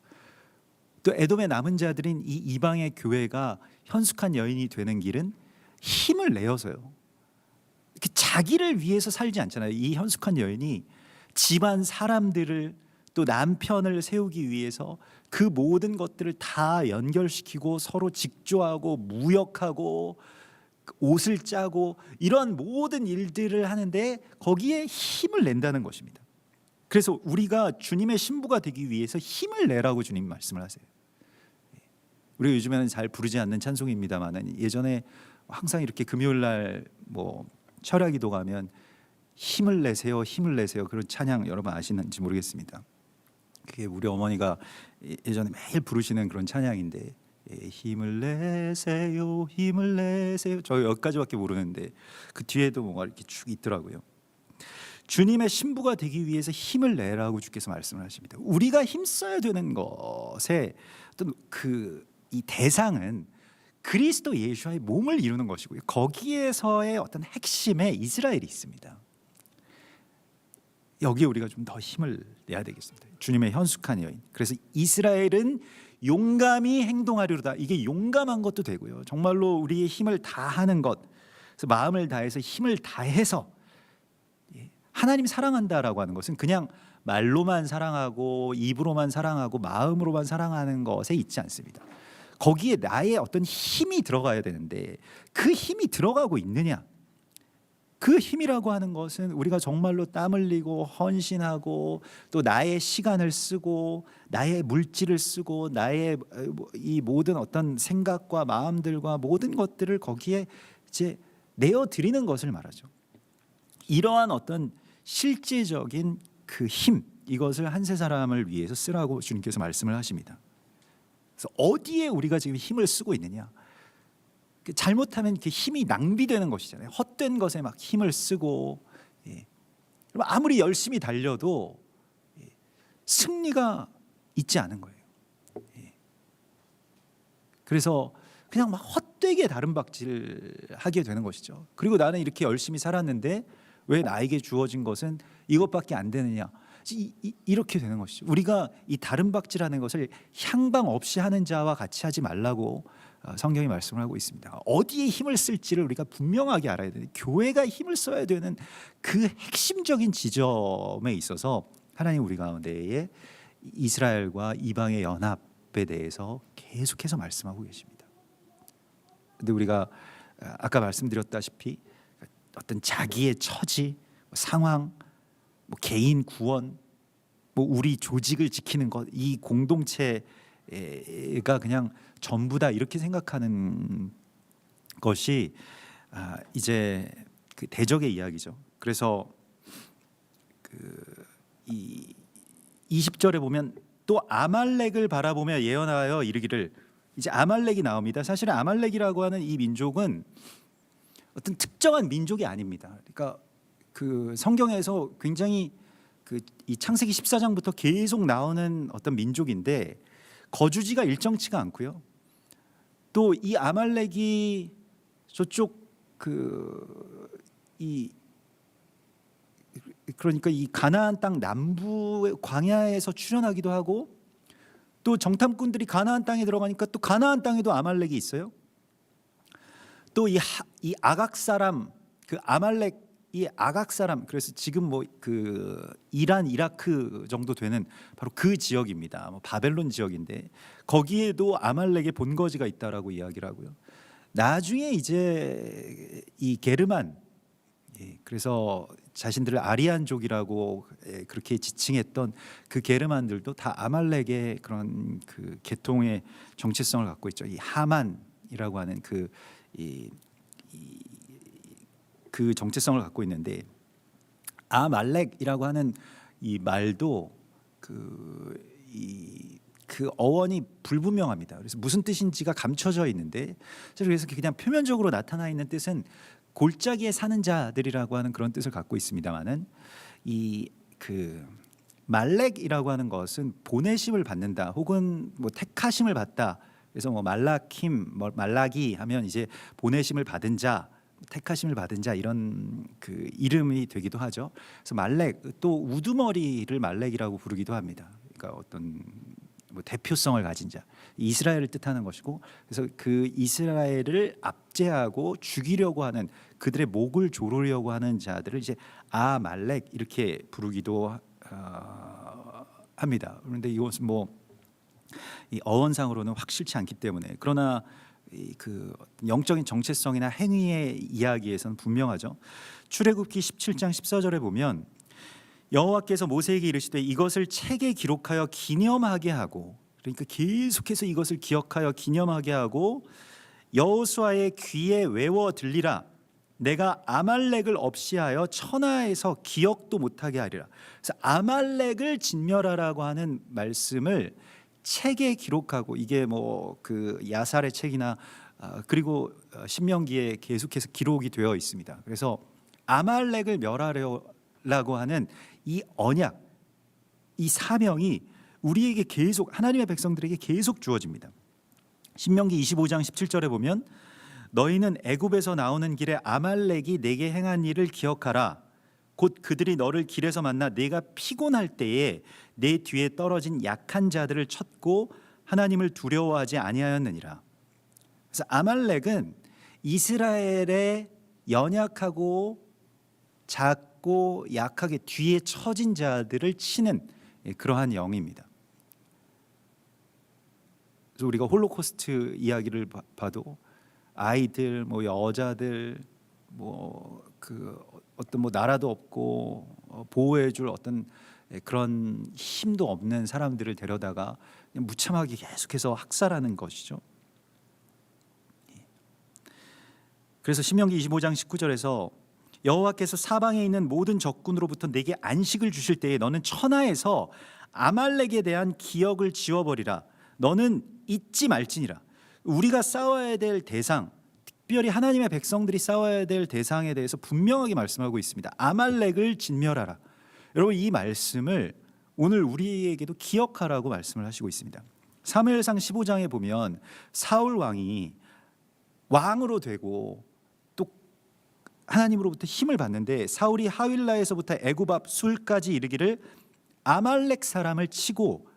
또 에돔의 남은 자들인 이 이방의 교회가 현숙한 여인이 되는 길은 힘을 내어서요. 자기를 위해서 살지 않잖아요. 이 현숙한 여인이 집안 사람들을, 또 남편을 세우기 위해서 그 모든 것들을 다 연결시키고 서로 직조하고 무역하고 옷을 짜고 이런 모든 일들을 하는데 거기에 힘을 낸다는 것입니다. 그래서 우리가 주님의 신부가 되기 위해서 힘을 내라고 주님 말씀을 하세요. 우리가 요즘에는 잘 부르지 않는 찬송입니다만, 예전에 항상 이렇게 금요일 날 뭐 철야기도 가면 힘을 내세요, 힘을 내세요, 그런 찬양 여러분 아시는지 모르겠습니다. 그게 우리 어머니가 예전에 매일 부르시는 그런 찬양인데, 힘을 내세요, 힘을 내세요. 저 여기까지밖에 모르는데 그 뒤에도 뭔가 이렇게 쭉 있더라고요. 주님의 신부가 되기 위해서 힘을 내라고 주께서 말씀을 하십니다. 우리가 힘써야 되는 것의 어떤 이 대상은 그리스도 예수와의 몸을 이루는 것이고요. 거기에서의 어떤 핵심에 이스라엘이 있습니다. 여기에 우리가 좀 더 힘을 내야 되겠습니다. 주님의 현숙한 여인. 그래서 이스라엘은 용감히 행동하리로다. 이게 용감한 것도 되고요. 정말로 우리의 힘을 다하는 것. 그래서 마음을 다해서 힘을 다해서, 하나님 사랑한다라고 하는 것은 그냥 말로만 사랑하고 입으로만 사랑하고 마음으로만 사랑하는 것에 있지 않습니다. 거기에 나의 어떤 힘이 들어가야 되는데 그 힘이 들어가고 있느냐? 그 힘이라고 하는 것은 우리가 정말로 땀 흘리고 헌신하고 또 나의 시간을 쓰고 나의 물질을 쓰고 나의 이 모든 어떤 생각과 마음들과 모든 것들을 거기에 이제 내어 드리는 것을 말하죠. 이러한 어떤 실제적인 그 힘, 이것을 한 세 사람을 위해서 쓰라고 주님께서 말씀을 하십니다. 그래서 어디에 우리가 지금 힘을 쓰고 있느냐? 잘못하면 그 힘이 낭비되는 것이잖아요. 헛된 것에 막 힘을 쓰고, 아무리 열심히 달려도 승리가 있지 않은 거예요. 그래서 그냥 막 헛되게 다름박질하게 되는 것이죠. 그리고 나는 이렇게 열심히 살았는데 왜 나에게 주어진 것은 이것밖에 안 되느냐? 이렇게 되는 것이죠. 우리가 이 다름박질하는 것을 향방 없이 하는 자와 같이 하지 말라고 성경이 말씀을 하고 있습니다. 어디에 힘을 쓸지를 우리가 분명하게 알아야 되는, 교회가 힘을 써야 되는 그 핵심적인 지점에 있어서 하나님 우리 가운데에 이스라엘과 이방의 연합에 대해서 계속해서 말씀하고 계십니다. 근데 우리가 아까 말씀드렸다시피 어떤 자기의 처지, 상황, 뭐 개인 구원, 뭐 우리 조직을 지키는 것, 이 공동체가 그냥 전부다 이렇게 생각하는 것이 이제 그 대적의 이야기죠. 그래서 이 20절에 보면 또 아말렉을 바라보며 예언하여 이르기를 이제 아말렉이 나옵니다. 사실 아말렉이라고 하는 이 민족은 어떤 특정한 민족이 아닙니다. 그러니까 그 성경에서 굉장히 이 창세기 14장부터 계속 나오는 어떤 민족인데 거주지가 일정치가 않고요. 또 이 아말렉이 저쪽 그러니까 이 가나안 땅 남부의 광야에서 출현하기도 하고 또 정탐꾼들이 가나안 땅에 들어가니까 또 가나안 땅에도 아말렉이 있어요. 또 이 아각 사람 아말렉 이 아각 사람 그래서 지금 뭐 이란 이라크 정도 되는 바로 그 지역입니다. 뭐 바벨론 지역인데 거기에도 아말렉의 본거지가 있다라고 이야기를 하고요. 나중에 이제 이 게르만 그래서 자신들을 아리안족이라고 그렇게 지칭했던 그 게르만들도 다 아말렉의 그런 계통의 정체성을 갖고 있죠. 이 하만이라고 하는 그 정체성을 갖고 있는데 아말렉이라고 하는 이 말도 그 어원이 불분명합니다. 그래서 무슨 뜻인지가 감춰져 있는데 그래서 그냥 표면적으로 나타나 있는 뜻은 골짜기에 사는 자들이라고 하는 그런 뜻을 갖고 있습니다만은 말렉이라고 하는 것은 보내심을 받는다 혹은 뭐 택하심을 받다. 그래서 뭐 말라기 하면 이제 보내심을 받은 자, 택하심을 받은 자 이런 이름이 되기도 하죠. 그래서 말렉 또 우두머리를 말렉이라고 부르기도 합니다. 그러니까 어떤 뭐 대표성을 가진 자, 이스라엘을 뜻하는 것이고 그래서 그 이스라엘을 압제하고 죽이려고 하는 그들의 목을 조르려고 하는 자들을 이제 아말렉 이렇게 부르기도 합니다. 그런데 이것은 뭐 이 어원상으로는 확실치 않기 때문에 그러나 그 영적인 정체성이나 행위의 이야기에서는 분명하죠. 출애굽기 17장 14절에 보면 여호와께서 모세에게 이르시되 이것을 책에 기록하여 기념하게 하고 그러니까 계속해서 이것을 기억하여 기념하게 하고 여호수아의 귀에 외워 들리라. 내가 아말렉을 없이하여 천하에서 기억도 못하게 하리라. 그래서 아말렉을 진멸하라고 하는 말씀을 책에 기록하고 이게 뭐 야살의 책이나 그리고 신명기에 계속해서 기록이 되어 있습니다. 그래서 아말렉을 멸하려고 하는 이 언약, 이 사명이 우리에게 계속 하나님의 백성들에게 계속 주어집니다. 신명기 25장 17절에 보면 너희는 애굽에서 나오는 길에 아말렉이 내게 행한 일을 기억하라. 곧 그들이 너를 길에서 만나 내가 피곤할 때에 내 뒤에 떨어진 약한 자들을 쳤고 하나님을 두려워하지 아니하였느니라. 그래서 아말렉은 이스라엘의 연약하고 작고 약하게 뒤에 처진 자들을 치는 그러한 영입니다. 그래서 우리가 홀로코스트 이야기를 봐도 아이들, 뭐 여자들, 뭐 어떤 뭐 나라도 없고 보호해줄 어떤 그런 힘도 없는 사람들을 데려다가 그냥 무참하게 계속해서 학살하는 것이죠. 그래서 신명기 25장 19절에서 여호와께서 사방에 있는 모든 적군으로부터 내게 안식을 주실 때에 너는 천하에서 아말렉에 대한 기억을 지워버리라. 너는 잊지 말지니라. 우리가 싸워야 될 대상, 특별히 하나님의 백성들이 싸워야 될 대상에 대해서 분명하게 말씀하고 있습니다. 아말렉을 진멸하라. 여러분 이 말씀을 오늘 우리에게도 기억하라고 말씀을 하시고 있습니다. 사무엘상 15장에 보면 사울 왕이 왕으로 되고 또 하나님으로부터 힘을 받는데 사울이 하윌라에서부터 애굽 앞 술까지 이르기를 아말렉 사람을 치고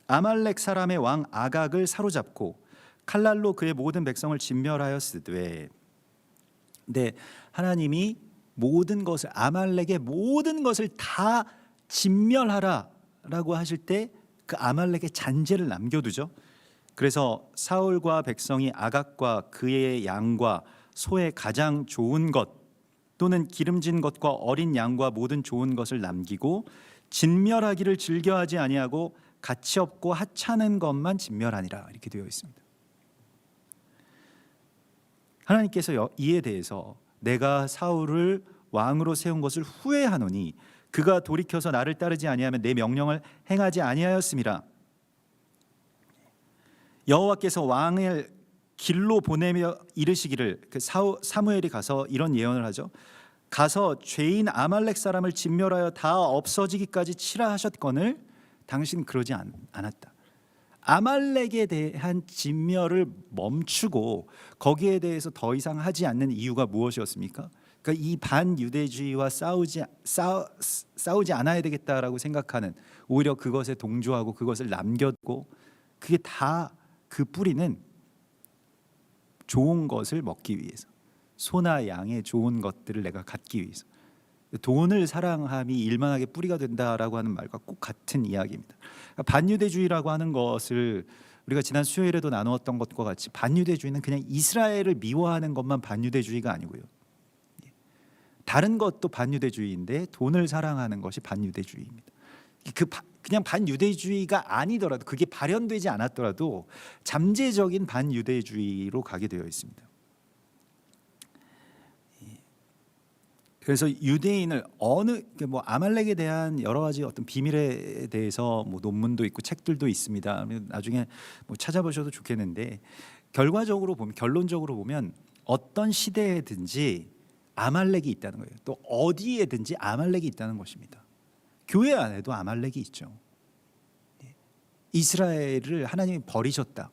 아말렉 사람의 왕 아각을 사로잡고 칼날로 그의 모든 백성을 진멸하였으되. 근데 하나님이 모든 것을 아말렉의 모든 것을 다 진멸하라라고 하실 때 그 아말렉의 잔재를 남겨두죠. 그래서 사울과 백성이 아각과 그의 양과 소의 가장 좋은 것 또는 기름진 것과 어린 양과 모든 좋은 것을 남기고 진멸하기를 즐겨하지 아니하고 가치 없고 하찮은 것만 진멸하니라 이렇게 되어 있습니다. 하나님께서 이에 대해서 내가 사울을 왕으로 세운 것을 후회하노니 그가 돌이켜서 나를 따르지 아니하면 내 명령을 행하지 아니하였음이라. 여호와께서 왕을 길로 보내며 이르시기를, 그 사무엘이 가서 이런 예언을 하죠. 가서 죄인 아말렉 사람을 진멸하여 다 없어지기까지 치라 하셨거늘 당신 그러지 않았다. 아말렉에 대한 진멸을 멈추고 거기에 대해서 더 이상 하지 않는 이유가 무엇이었습니까? 그러니까 이 반유대주의와 싸우지 않아야 되겠다라고 생각하는, 오히려 그것에 동조하고 그것을 남겨두고, 그게 다 그 뿌리는 좋은 것을 먹기 위해서, 소나 양의 좋은 것들을 내가 갖기 위해서, 돈을 사랑함이 일만하게 뿌리가 된다라고 하는 말과 꼭 같은 이야기입니다. 그러니까 반유대주의라고 하는 것을 우리가 지난 수요일에도 나누었던 것과 같이, 반유대주의는 그냥 이스라엘을 미워하는 것만 반유대주의가 아니고요, 다른 것도 반유대주의인데 돈을 사랑하는 것이 반유대주의입니다. 그냥 반유대주의가 아니더라도, 그게 발현되지 않았더라도 잠재적인 반유대주의로 가게 되어 있습니다. 그래서 유대인을 뭐 아말렉에 대한 여러 가지 어떤 비밀에 대해서 뭐 논문도 있고 책들도 있습니다. 나중에 뭐 찾아보셔도 좋겠는데, 결론적으로 보면 어떤 시대에든지 아말렉이 있다는 거예요. 또 어디에든지 아말렉이 있다는 것입니다. 교회 안에도 아말렉이 있죠. 이스라엘을 하나님이 버리셨다.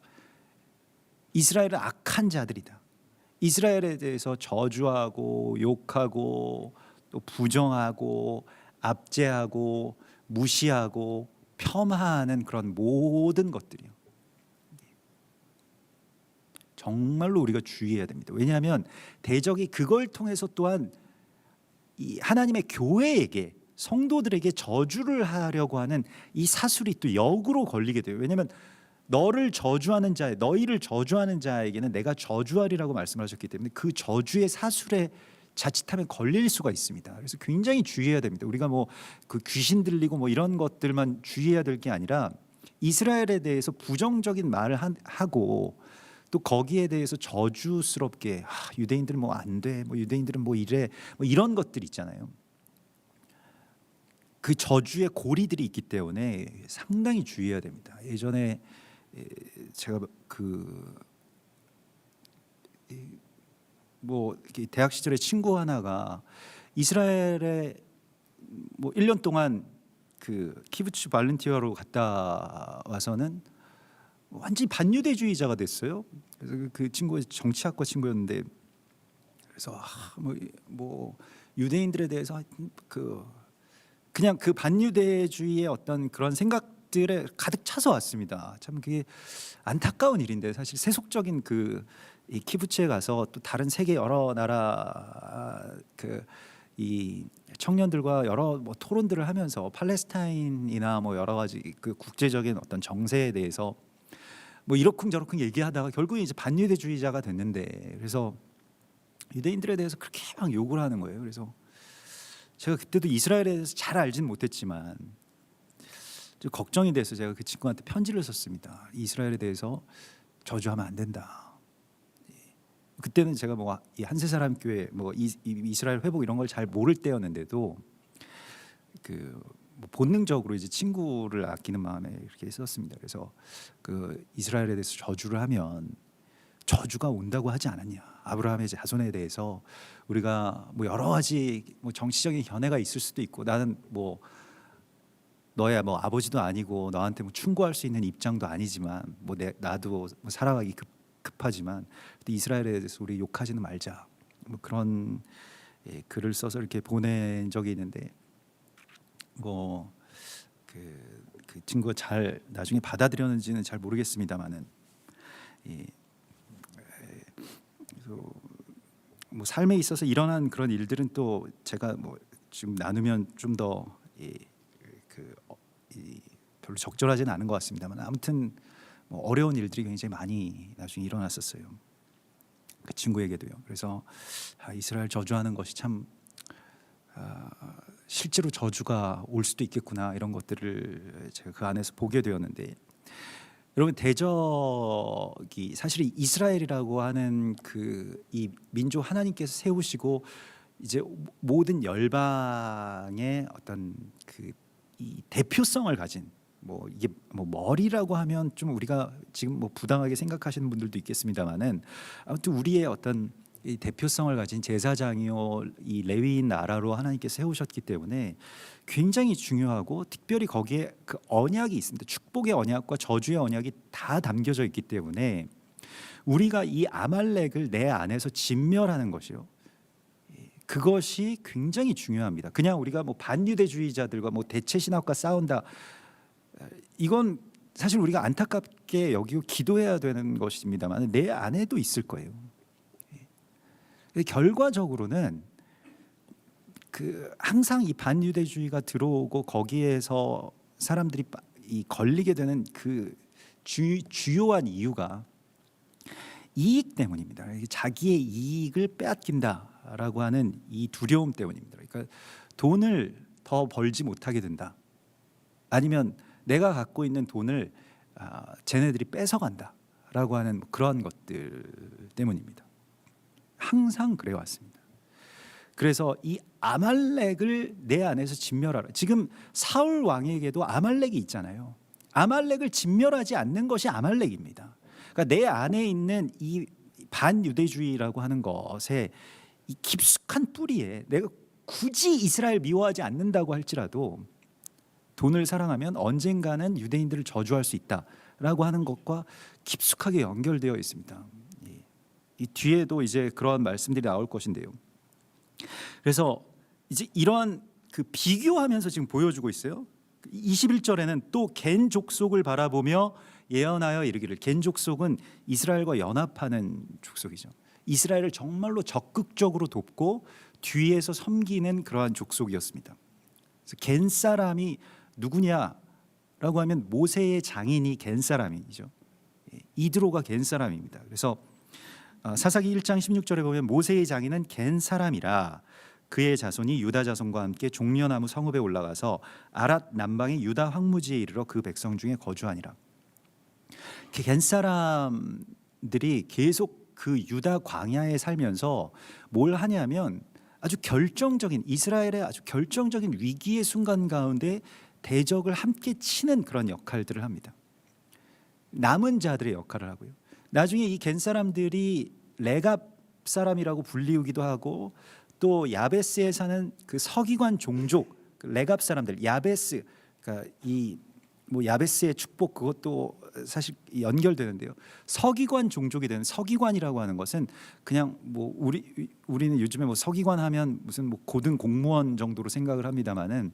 이스라엘은 악한 자들이다. 이스라엘에 대해서 저주하고 욕하고 또 부정하고 압제하고 무시하고 폄하하는 그런 모든 것들이요, 정말로 우리가 주의해야 됩니다. 왜냐하면 대적이 그걸 통해서 또한 이 하나님의 교회에게, 성도들에게 저주를 하려고 하는 이 사술이 또 역으로 걸리게 돼요. 왜냐하면 너희를 저주하는 자에게는 내가 저주하리라고 말씀하셨기 때문에 그 저주의 사술에 자칫하면 걸릴 수가 있습니다. 그래서 굉장히 주의해야 됩니다. 우리가 뭐 그 귀신 들리고 뭐 이런 것들만 주의해야 될 게 아니라, 이스라엘에 대해서 부정적인 말을 하고 또 거기에 대해서 저주스럽게 유대인들은 뭐 안 돼, 뭐 유대인들은 뭐 이래, 뭐 이런 것들 있잖아요. 그 저주의 고리들이 있기 때문에 상당히 주의해야 됩니다. 예전에 제가 뭐 대학 시절에 친구 하나가 이스라엘에 뭐 1년 동안 그 키부츠 발렌티어로 갔다 와서는 완전히 반유대주의자가 됐어요. 그래서 그 친구가 정치학과 친구였는데, 그래서 뭐 유대인들에 대해서 그냥 그 반유대주의의 어떤 그런 생각들에 가득 차서 왔습니다. 참 그게 안타까운 일인데, 사실 세속적인 이 키부츠에 가서 또 다른 세계 여러 나라 이 청년들과 여러 뭐 토론들을 하면서 팔레스타인이나 뭐 여러 가지 그 국제적인 어떤 정세에 대해서 뭐 이러쿵저러쿵 얘기하다가 결국에 이제 반유대주의자가 됐는데, 그래서 유대인들에 대해서 그렇게 막 욕을 하는 거예요. 그래서 제가 그때도 이스라엘에 대해서 잘 알지는 못했지만 좀 걱정이 돼서 제가 그 친구한테 편지를 썼습니다. 이스라엘에 대해서 저주하면 안 된다. 그때는 제가 뭐 이 한세사람 교회 뭐 이스라엘 회복 이런 걸 잘 모를 때였는데도 뭐 본능적으로 이제 친구를 아끼는 마음에 이렇게 썼습니다. 그래서 그 이스라엘에 대해서 저주를 하면 저주가 온다고 하지 않았냐. 아브라함의 자손에 대해서 우리가 뭐 여러 가지 뭐 정치적인 견해가 있을 수도 있고, 나는 뭐 너야 뭐 아버지도 아니고 너한테 뭐 충고할 수 있는 입장도 아니지만 뭐 나도 뭐 살아가기 급하지만 이스라엘에 대해서 우리 욕하지는 말자. 뭐 그런 글을 써서 이렇게 보낸 적이 있는데, 뭐 그 친구가 잘 나중에 받아들였는지는 잘 모르겠습니다만은, 그래서 뭐 삶에 있어서 일어난 그런 일들은 또 제가 뭐 지금 나누면 좀 더 별로 적절하지는 않은 것 같습니다만, 아무튼 뭐 어려운 일들이 굉장히 많이 나중에 일어났었어요. 그 친구에게도요. 그래서 이스라엘 저주하는 것이 참 실제로 저주가 올 수도 있겠구나, 이런 것들을 제가 그 안에서 보게 되었는데, 여러분 대적이 사실 이스라엘이라고 하는 이 민족 하나님께서 세우시고 이제 모든 열방의 어떤 이 대표성을 가진 뭐 이게 뭐 머리라고 하면 좀 우리가 지금 뭐 부당하게 생각하시는 분들도 있겠습니다만은 아무튼 우리의 어떤 이 대표성을 가진 제사장이요 이 레위인 나라로 하나님께서 세우셨기 때문에 굉장히 중요하고 특별히 거기에 그 언약이 있습니다. 축복의 언약과 저주의 언약이 다 담겨져 있기 때문에 우리가 이 아말렉을 내 안에서 진멸하는 것이요. 그것이 굉장히 중요합니다. 그냥 우리가 뭐 반유대주의자들과 뭐 대체 신학과 싸운다. 이건 사실 우리가 안타깝게 여기고 기도해야 되는 것입니다만 내 안에도 있을 거예요. 결과적으로는 그 항상 이 반유대주의가 들어오고 거기에서 사람들이 이 걸리게 되는 그 주요한 이유가 이익 때문입니다. 자기의 이익을 빼앗긴다라고 하는 이 두려움 때문입니다. 그러니까 돈을 더 벌지 못하게 된다. 아니면 내가 갖고 있는 돈을 쟤네들이 뺏어간다라고 하는 그런 것들 때문입니다. 항상 그래 왔습니다. 그래서 이 아말렉을 내 안에서 진멸하라. 지금 사울 왕에게도 아말렉이 있잖아요. 아말렉을 진멸하지 않는 것이 아말렉입니다. 그러니까 내 안에 있는 이 반유대주의라고 하는 것에 이 깊숙한 뿌리에 내가 굳이 이스라엘 미워하지 않는다고 할지라도 돈을 사랑하면 언젠가는 유대인들을 저주할 수 있다라고 하는 것과 깊숙하게 연결되어 있습니다. 이 뒤에도 이제 그런 말씀들이 나올 것인데요. 그래서 이제 이러한 그 비교하면서 지금 보여주고 있어요. 21절에는 또 겐 족속을 바라보며 예언하여 이르기를. 겐 족속은 이스라엘과 연합하는 족속이죠. 이스라엘을 정말로 적극적으로 돕고 뒤에서 섬기는 그러한 족속이었습니다. 그래서 겐 사람이 누구냐라고 하면 모세의 장인이 겐 사람이죠. 이드로가 겐 사람입니다. 그래서 사사기 1장 16절에 보면 모세의 장인은 겐 사람이라 그의 자손이 유다 자손과 함께 종려나무 성읍에 올라가서 아랏 남방의 유다 황무지에 이르러 그 백성 중에 거주하니라. 겐 사람들이 계속 그 유다 광야에 살면서 뭘 하냐면 아주 결정적인 이스라엘의 아주 결정적인 위기의 순간 가운데 대적을 함께 치는 그런 역할들을 합니다. 남은 자들의 역할을 하고요. 나중에 이 겐 사람들이 레갑 사람이라고 불리우기도 하고 또 야베스에 사는 그 서기관 종족 레갑 사람들 야베스 그러니까 이 뭐 야베스의 축복 그것도 사실 연결되는데요. 서기관 종족이 되는 서기관이라고 하는 것은 그냥 뭐 우리는 요즘에 뭐 서기관 하면 무슨 뭐 고등 공무원 정도로 생각을 합니다만은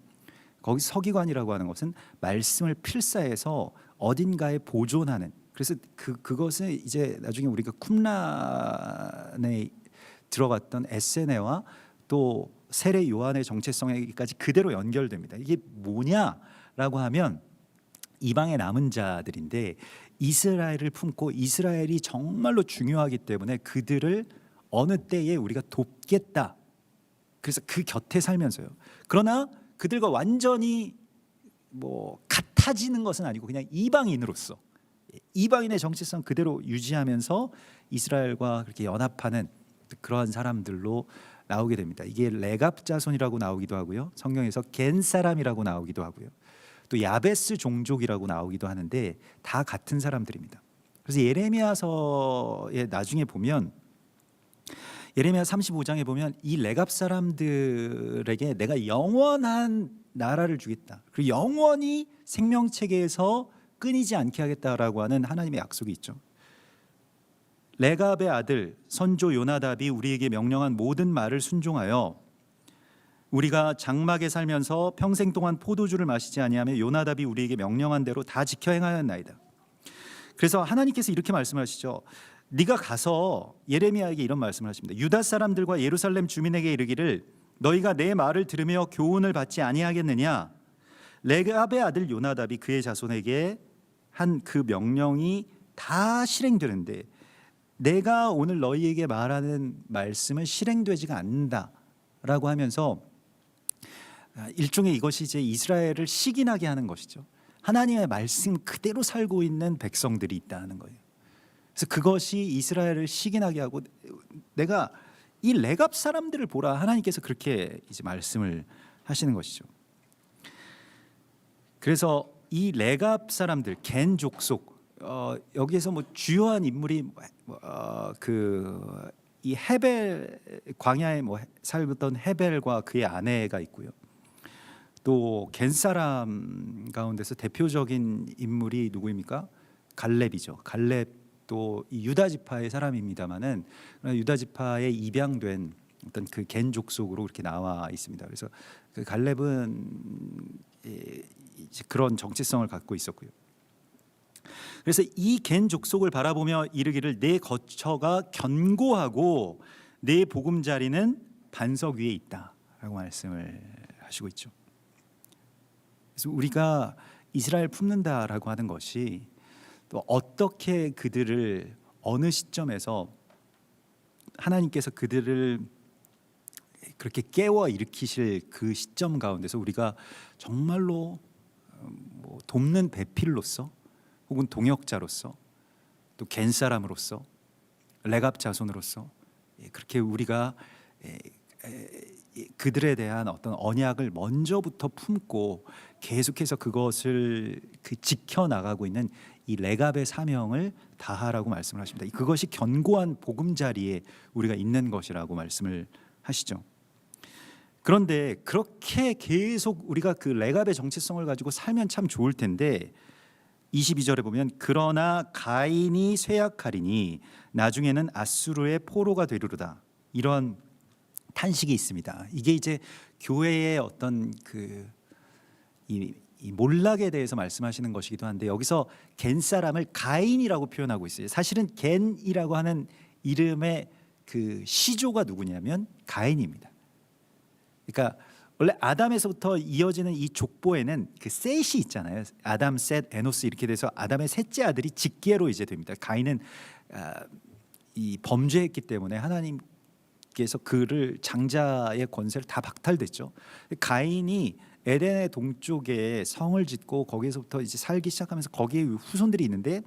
거기 서기관이라고 하는 것은 말씀을 필사해서 어딘가에 보존하는 그래서 그것은 이제 나중에 우리가 쿰란에 들어갔던 에세네와 또 세례 요한의 정체성에까지 그대로 연결됩니다. 이게 뭐냐라고 하면 이방의 남은 자들인데 이스라엘을 품고 이스라엘이 정말로 중요하기 때문에 그들을 어느 때에 우리가 돕겠다. 그래서 그 곁에 살면서요. 그러나 그들과 완전히 뭐 같아지는 것은 아니고 그냥 이방인으로서 이방인의 정체성 그대로 유지하면서 이스라엘과 그렇게 연합하는 그러한 사람들로 나오게 됩니다. 이게 레갑 자손이라고 나오기도 하고요. 성경에서 겐 사람이라고 나오기도 하고요. 또 야베스 종족이라고 나오기도 하는데 다 같은 사람들입니다. 그래서 예레미야서에 나중에 보면 예레미야 35장에 보면 이 레갑 사람들에게 내가 영원한 나라를 주겠다. 그리고 영원히 생명체계에서 끊이지 않게 하겠다라고 하는 하나님의 약속이 있죠. 레갑의 아들 선조 요나답이 우리에게 명령한 모든 말을 순종하여 우리가 장막에 살면서 평생 동안 포도주를 마시지 아니하며 요나답이 우리에게 명령한 대로 다 지켜 행하였나이다. 그래서 하나님께서 이렇게 말씀하시죠. 네가 가서 예레미야에게 이런 말씀을 하십니다. 유다 사람들과 예루살렘 주민에게 이르기를 너희가 내 말을 들으며 교훈을 받지 아니하겠느냐. 레갑의 아들 요나답이 그의 자손에게 한 그 명령이 다 실행되는데 내가 오늘 너희에게 말하는 말씀은 실행되지가 않는다라고 하면서 일종의 이것이 이제 이스라엘을 시기나게 하는 것이죠. 하나님의 말씀 그대로 살고 있는 백성들이 있다는 거예요. 그래서 그것이 이스라엘을 시기나게 하고 내가 이 레갑 사람들을 보라 하나님께서 그렇게 이제 말씀을 하시는 것이죠. 그래서 이 레갑 사람들 겐 족속 여기에서 뭐 주요한 인물이 그 이 헤벨 광야에 뭐 살던 헤벨과 그의 아내가 있고요. 또 겐 사람 가운데서 대표적인 인물이 누구입니까? 갈렙이죠. 갈렙도 이 유다 지파의 사람입니다만은 유다 지파에 입양된 어떤 그 겐 족속으로 이렇게 나와 있습니다. 그래서 그 갈렙은 이제 그런 정체성을 갖고 있었고요. 그래서 이 겐 족속을 바라보며 이르기를 내 거처가 견고하고 내 보금자리는 반석 위에 있다라고 말씀을 하시고 있죠. 그래서 우리가 이스라엘 품는다라고 하는 것이 또 어떻게 그들을 어느 시점에서 하나님께서 그들을 그렇게 깨워 일으키실 그 시점 가운데서 우리가 정말로 뭐 돕는 배필로서 혹은 동역자로서 또 겐 사람으로서 레갑 자손으로서 그렇게 우리가 그들에 대한 어떤 언약을 먼저부터 품고 계속해서 그것을 지켜 나가고 있는 이 레갑의 사명을 다하라고 말씀을 하십니다. 그것이 견고한 보금자리에 우리가 있는 것이라고 말씀을 하시죠. 그런데 그렇게 계속 우리가 그 레갑의 정체성을 가지고 살면 참 좋을 텐데 22절에 보면 그러나 가인이 쇠약하리니 나중에는 아수르의 포로가 되리로다. 이런 탄식이 있습니다. 이게 이제 교회의 어떤 이 몰락에 대해서 말씀하시는 것이기도 한데 여기서 겐 사람을 가인이라고 표현하고 있어요. 사실은 겐이라고 하는 이름의 그 시조가 누구냐면 가인입니다. 그러니까 원래 아담에서부터 이어지는 이 족보에는 그 셋이 있잖아요. 아담, 셋, 에노스 이렇게 돼서 아담의 셋째 아들이 직계로 이제 됩니다. 가인은 이 범죄했기 때문에 하나님께서 그를 장자의 권세를 다 박탈됐죠. 가인이 에덴의 동쪽에 성을 짓고 거기에서부터 이제 살기 시작하면서 거기에 후손들이 있는데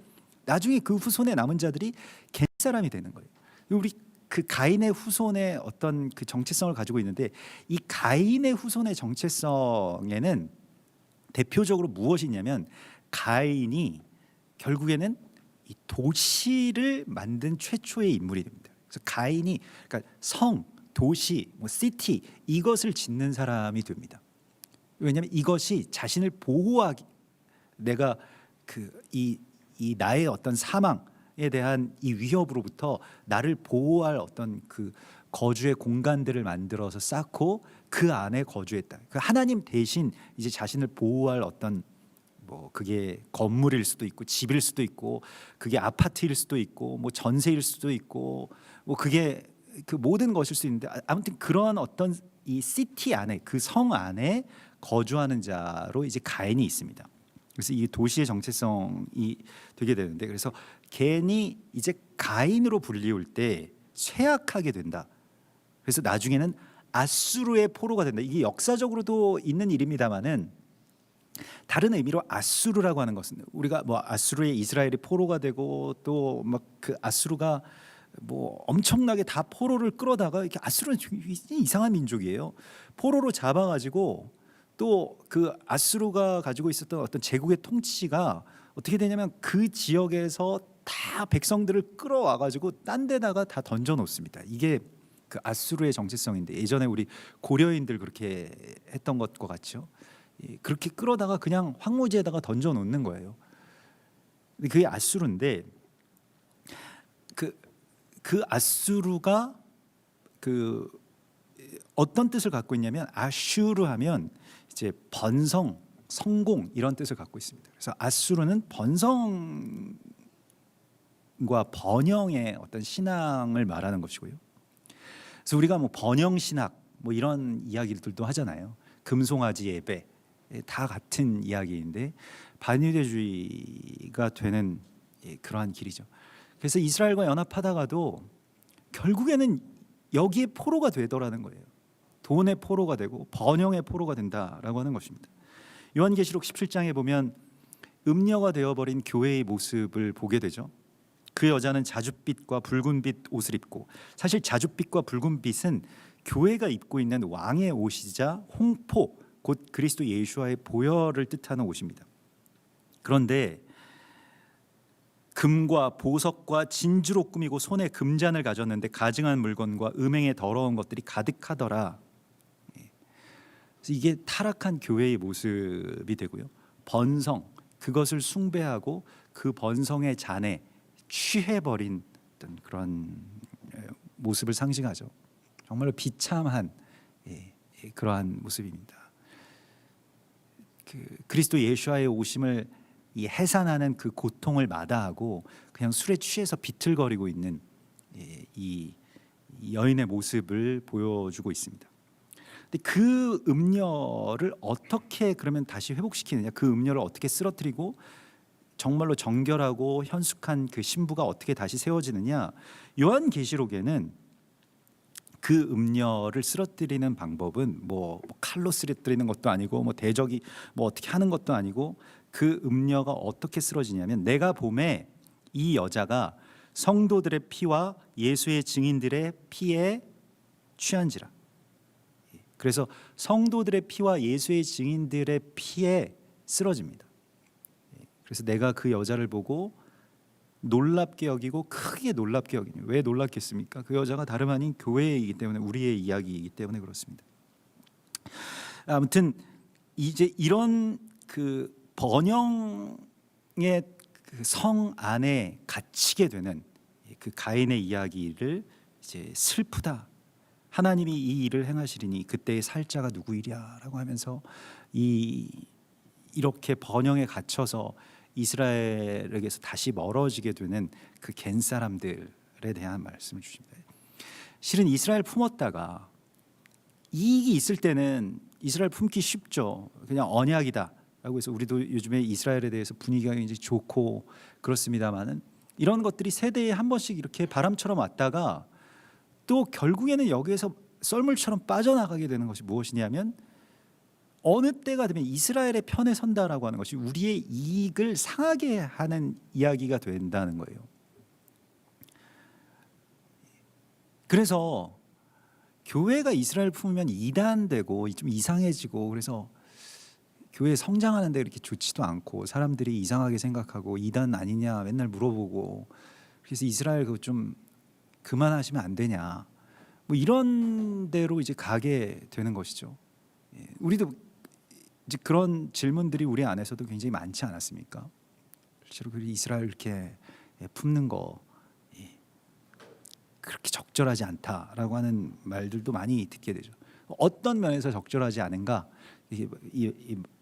나중에 그 후손에 남은 자들이 겐 사람이 되는 거예요. 우리 그 가인의 후손의 어떤 그 정체성을 가지고 있는데 이 가인의 후손의 정체성에는 대표적으로 무엇이냐면 가인이 결국에는 이 도시를 만든 최초의 인물이 됩니다. 그래서 가인이 그러니까 성, 도시, 뭐 시티 이것을 짓는 사람이 됩니다. 왜냐하면 이것이 자신을 보호하기 내가 이 나의 어떤 사망에 대한 이 위협으로부터 나를 보호할 어떤 그 거주의 공간들을 만들어서 쌓고 그 안에 거주했다. 그 하나님 대신 이제 자신을 보호할 어떤 뭐 그게 건물일 수도 있고 집일 수도 있고 그게 아파트일 수도 있고 뭐 전세일 수도 있고 뭐 그게 그 모든 것일 수 있는데 아무튼 그러한 어떤 이 시티 안에 그 성 안에 거주하는 자로 이제 가인이 있습니다. 그래서 이 도시의 정체성이 되게 되는데 그래서 겐이 이제 가인으로 불리울 때 쇠약하게 된다. 그래서 나중에는 아수르의 포로가 된다. 이게 역사적으로도 있는 일입니다만은 다른 의미로 아수르라고 하는 것은 우리가 뭐 아수르의 이스라엘이 포로가 되고 또 막 그 아수르가 뭐 엄청나게 다 포로를 끌어다가 이렇게 아수르는 이상한 민족이에요. 포로로 잡아가지고 또 그 아수르가 가지고 있었던 어떤 제국의 통치가 어떻게 되냐면 그 지역에서 다 백성들을 끌어와가지고 딴 데다가 다 던져놓습니다. 이게 그 아수르의 정체성인데 예전에 우리 고려인들 그렇게 했던 것과 같죠. 그렇게 끌어다가 그냥 황무지에다가 던져놓는 거예요. 근데 그게 아수르인데 그 아수르가 그 어떤 뜻을 갖고 있냐면 아슈르 하면 이제 번성, 성공 이런 뜻을 갖고 있습니다. 그래서 아수르는 번성과 번영의 어떤 신앙을 말하는 것이고요. 그래서 우리가 뭐 번영 신학 뭐 이런 이야기들도 하잖아요. 금송아지 예배 다 같은 이야기인데 반유대주의가 되는 그러한 길이죠. 그래서 이스라엘과 연합하다가도 결국에는 여기에 포로가 되더라는 거예요. 돈의 포로가 되고 번영의 포로가 된다라고 하는 것입니다. 요한계시록 17장에 보면 음녀가 되어버린 교회의 모습을 보게 되죠. 그 여자는 자줏빛과 붉은빛 옷을 입고 사실 자줏빛과 붉은빛은 교회가 입고 있는 왕의 옷이자 홍포 곧 그리스도 예수와의 보혈을 뜻하는 옷입니다. 그런데 금과 보석과 진주로 꾸미고 손에 금잔을 가졌는데 가증한 물건과 음행의 더러운 것들이 가득하더라. 그래서 이게 타락한 교회의 모습이 되고요. 번성, 그것을 숭배하고 그 번성의 잔에 취해버린 어떤 그런 모습을 상징하죠. 정말로 비참한 그러한 모습입니다. 그리스도 예수와의 오심을 이 해산하는 그 고통을 마다하고 그냥 술에 취해서 비틀거리고 있는 이 여인의 모습을 보여주고 있습니다. 근데 그 음녀를 어떻게 그러면 다시 회복시키느냐? 그 음녀를 어떻게 쓰러뜨리고 정말로 정결하고 현숙한 그 신부가 어떻게 다시 세워지느냐? 요한계시록에는 그 음녀를 쓰러뜨리는 방법은 뭐 칼로 쓰러뜨리는 것도 아니고 뭐 대적이 뭐 어떻게 하는 것도 아니고 그 음녀가 어떻게 쓰러지냐면 내가 봄에 이 여자가 성도들의 피와 예수의 증인들의 피에 취한지라. 그래서 성도들의 피와 예수의 증인들의 피에 쓰러집니다. 그래서 내가 그 여자를 보고 놀랍게 여기고 크게 놀랍게 여기니 왜 놀랍겠습니까? 그 여자가 다름 아닌 교회이기 때문에 우리의 이야기이기 때문에 그렇습니다. 아무튼 이제 이런 그 번영의 그 성 안에 갇히게 되는 그 가인의 이야기를 이제 슬프다. 하나님이 이 일을 행하시리니 그때의 살자가 누구이랴라고 하면서 이렇게 번영에 갇혀서 이스라엘에게서 다시 멀어지게 되는 그 갠 사람들에 대한 말씀을 주십니다. 실은 이스라엘 품었다가 이익이 있을 때는 이스라엘 품기 쉽죠. 그냥 언약이다라고 해서 우리도 요즘에 이스라엘에 대해서 분위기가 굉장히 좋고 그렇습니다만은 이런 것들이 세대에 한 번씩 이렇게 바람처럼 왔다가 또 결국에는 여기에서 썰물처럼 빠져나가게 되는 것이 무엇이냐면 어느 때가 되면 이스라엘의 편에 선다라고 하는 것이 우리의 이익을 상하게 하는 이야기가 된다는 거예요. 그래서 교회가 이스라엘 품으면 이단되고 좀 이상해지고 그래서 교회 성장하는 데 이렇게 좋지도 않고 사람들이 이상하게 생각하고 이단 아니냐 맨날 물어보고 그래서 이스라엘 그거 좀 그만하시면 안 되냐 뭐 이런 대로 이제 가게 되는 것이죠. 우리도 이제 그런 질문들이 우리 안에서도 굉장히 많지 않았습니까? 실제로 이스라엘 이렇게 품는 거 그렇게 적절하지 않다라고 하는 말들도 많이 듣게 되죠. 어떤 면에서 적절하지 않은가? 이게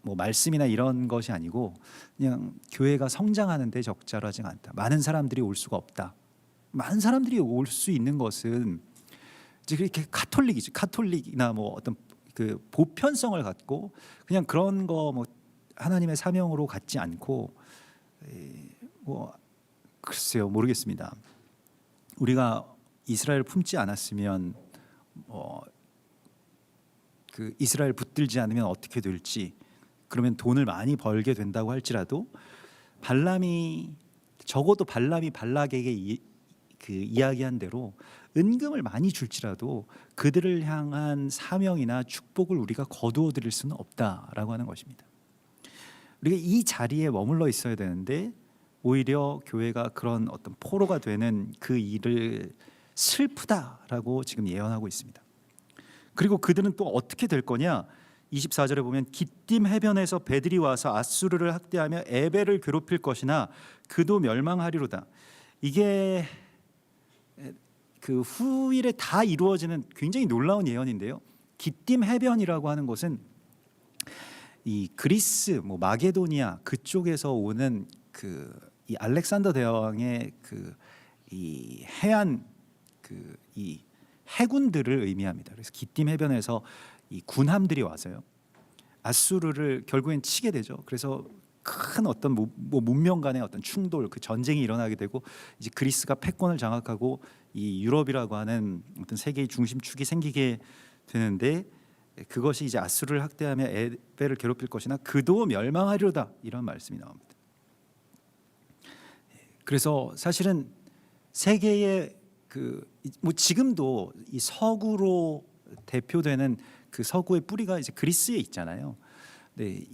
뭐 말씀이나 이런 것이 아니고 그냥 교회가 성장하는데 적절하지 않다. 많은 사람들이 올 수가 없다. 많은 사람들이 올 수 있는 것은 이제 그렇게 카톨릭이죠. 카톨릭이나 뭐 어떤 그 보편성을 갖고 그냥 그런 거 뭐 하나님의 사명으로 갖지 않고 뭐 글쎄요 모르겠습니다. 우리가 이스라엘 품지 않았으면 그 이스라엘 붙들지 않으면 어떻게 될지 그러면 돈을 많이 벌게 된다고 할지라도 적어도 발람이 발락에게 그 이야기한 대로 은금을 많이 줄지라도 그들을 향한 사명이나 축복을 우리가 거두어 드릴 수는 없다라고 하는 것입니다. 우리가 이 자리에 머물러 있어야 되는데 오히려 교회가 그런 어떤 포로가 되는 그 일을 슬프다라고 지금 예언하고 있습니다. 그리고 그들은 또 어떻게 될 거냐? 24절에 보면 기띔 해변에서 배들이 와서 아수르를 학대하며 에벨을 괴롭힐 것이나 그도 멸망하리로다. 이게 그 후일에 다 이루어지는 굉장히 놀라운 예언인데요. 기띔 해변이라고 하는 것은 이 그리스, 뭐 마게도니아 그쪽에서 오는 이 알렉산더 대왕의 이 해안 이 해군들을 의미합니다. 그래서 기띔 해변에서 이 군함들이 와서요. 아수르를 결국엔 치게 되죠. 그래서 큰 어떤 뭐 문명 간의 어떤 충돌, 그 전쟁이 일어나게 되고 이제 그리스가 패권을 장악하고 이 유럽이라고 하는 어떤 세계의 중심축이 생기게 되는데 그것이 이제 아수르를 학대하며 에벨을 괴롭힐 것이나 그도 멸망하리로다 이런 말씀이 나옵니다. 그래서 사실은 세계의 뭐 지금도 이 서구로 대표되는 그 서구의 뿌리가 이제 그리스에 있잖아요. 네,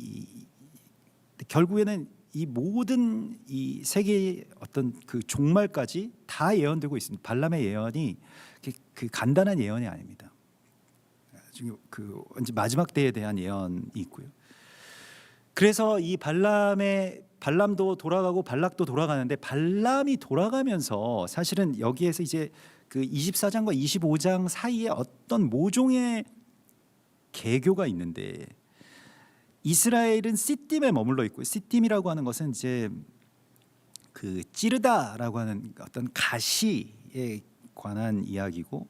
결국에는 이 모든 이 세계의 어떤 그 종말까지 다 예언되고 있습니다. 발람의 예언이 그 간단한 예언이 아닙니다. 지금 그 마지막 때에 대한 예언이 있고요. 그래서 이 발람도 돌아가고 발락도 돌아가는데, 발람이 돌아가면서 사실은 여기에서 이제 그 24장과 25장 사이에 어떤 모종의 개교가 있는데, 이스라엘은 시딤에 머물러 있고, 시딤이라고 하는 것은 이제 그 찌르다라고 하는 어떤 가시에 관한 이야기고,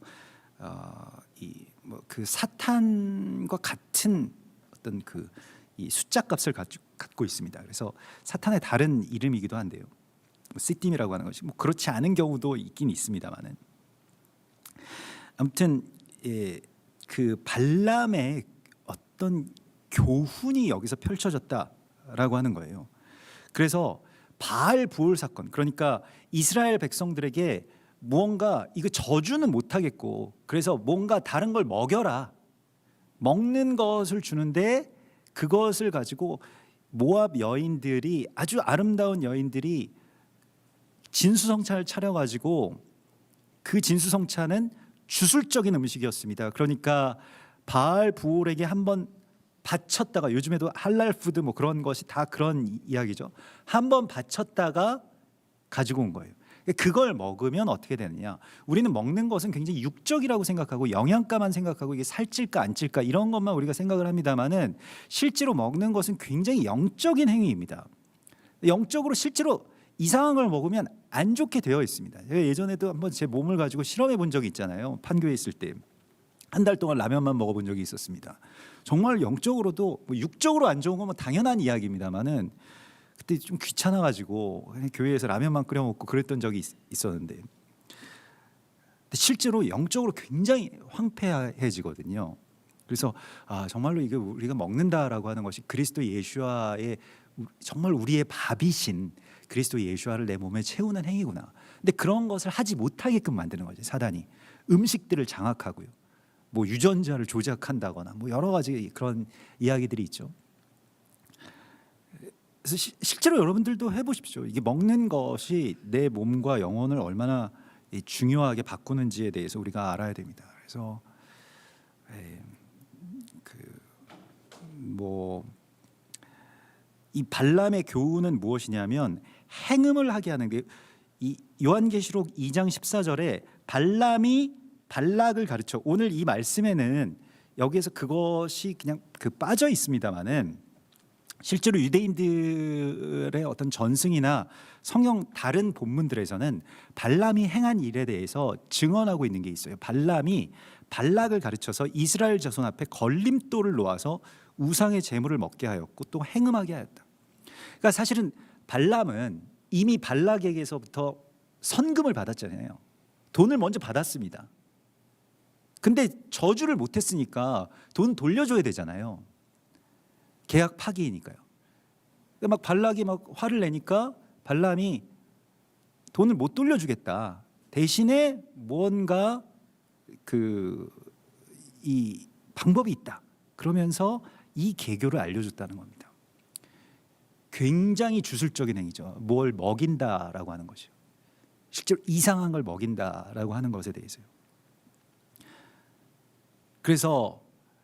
그 사탄과 같은 어떤 그 이 숫자값을 갖고 있습니다. 그래서 사탄의 다른 이름이기도 한데요. 시딤이라고 하는 것이 뭐 그렇지 않은 경우도 있긴 있습니다만은, 아무튼 그 발람의 어떤 교훈이 여기서 펼쳐졌다라고 하는 거예요. 그래서 바알 부올 사건, 그러니까 이스라엘 백성들에게 무언가 이거 저주는 못 하겠고, 그래서 뭔가 다른 걸 먹여라, 먹는 것을 주는데 그것을 가지고 모압 여인들이, 아주 아름다운 여인들이 진수성찬을 차려가지고, 그 진수성찬은 주술적인 음식이었습니다. 그러니까 바알 부올에게 한번 바쳤다가, 요즘에도 할랄 푸드 뭐 그런 것이 다 그런 이야기죠. 한번 바쳤다가 가지고 온 거예요. 그걸 먹으면 어떻게 되느냐, 우리는 먹는 것은 굉장히 육적이라고 생각하고 영양가만 생각하고 이게 살찔까 안 찔까 이런 것만 우리가 생각을 합니다만은, 실제로 먹는 것은 굉장히 영적인 행위입니다. 영적으로 실제로 이상한 걸 먹으면 안 좋게 되어 있습니다. 제가 예전에도 한번 제 몸을 가지고 실험해 본 적이 있잖아요. 판교에 있을 때 한 달 동안 라면만 먹어본 적이 있었습니다. 정말 영적으로도, 뭐 육적으로 안 좋은 건 당연한 이야기입니다만은, 그때 좀 귀찮아가지고 그냥 교회에서 라면만 끓여 먹고 그랬던 적이 있었는데, 실제로 영적으로 굉장히 황폐해지거든요. 그래서 정말로 이게 우리가 먹는다라고 하는 것이 그리스도 예수와의, 정말 우리의 밥이신 그리스도 예수와를 내 몸에 채우는 행위구나. 근데 그런 것을 하지 못하게끔 만드는 거죠, 사단이. 음식들을 장악하고요, 뭐 유전자를 조작한다거나 뭐 여러 가지 그런 이야기들이 있죠. 그래서 실제로 여러분들도 해보십시오. 이게 먹는 것이 내 몸과 영혼을 얼마나 중요하게 바꾸는지에 대해서 우리가 알아야 됩니다. 그래서 이 발람의 교훈은 무엇이냐면, 행음을 하게 하는 게, 이 요한계시록 2장 14절에 발람이 발락을 가르쳐, 오늘 이 말씀에는 여기에서 그것이 그냥 빠져 있습니다만은, 실제로 유대인들의 어떤 전승이나 성경 다른 본문들에서는 발람이 행한 일에 대해서 증언하고 있는 게 있어요. 발람이 발락을 가르쳐서 이스라엘 자손 앞에 걸림돌을 놓아서 우상의 제물을 먹게 하였고 또 행음하게 하였다. 그러니까 사실은 발람은 이미 발락에게서부터 선금을 받았잖아요. 돈을 먼저 받았습니다. 근데 저주를 못했으니까 돈 돌려줘야 되잖아요. 계약 파기이니까요. 막 발락이 막 화를 내니까 발람이 돈을 못 돌려주겠다, 대신에 뭔가 이 방법이 있다, 그러면서 이 계교를 알려줬다는 겁니다. 굉장히 주술적인 행위죠. 뭘 먹인다라고 하는 것이요, 실제로 이상한 걸 먹인다라고 하는 것에 대해서요. 그래서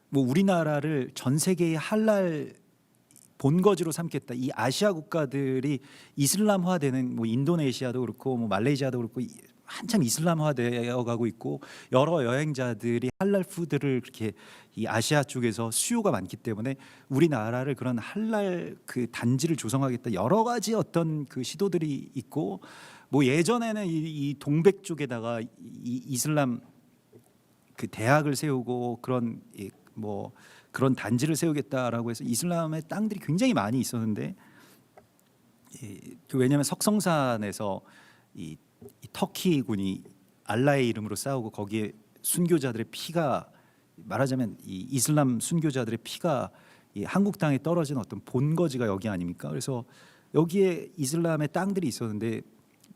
뭐 우리나라를 전 세계의 할랄 본거지로 삼겠다, 이 아시아 국가들이 이슬람화되는, 뭐 인도네시아도 그렇고 뭐 말레이시아도 그렇고 한참 이슬람화되어 가고 있고, 여러 여행자들이 할랄 푸드를 그렇게 이 아시아 쪽에서 수요가 많기 때문에 우리나라를 그런 할랄 그 단지를 조성하겠다, 여러 가지 어떤 그 시도들이 있고, 뭐 예전에는 이 동백 쪽에다가 이 이슬람 그 대학을 세우고 그런 뭐 그런 단지를 세우겠다라고 해서 이슬람의 땅들이 굉장히 많이 있었는데, 왜냐하면 석성산에서 이 터키군이 알라의 이름으로 싸우고 거기에 순교자들의 피가, 말하자면 이 이슬람 순교자들의 피가 이 한국 땅에 떨어진 어떤 본거지가 여기 아닙니까? 그래서 여기에 이슬람의 땅들이 있었는데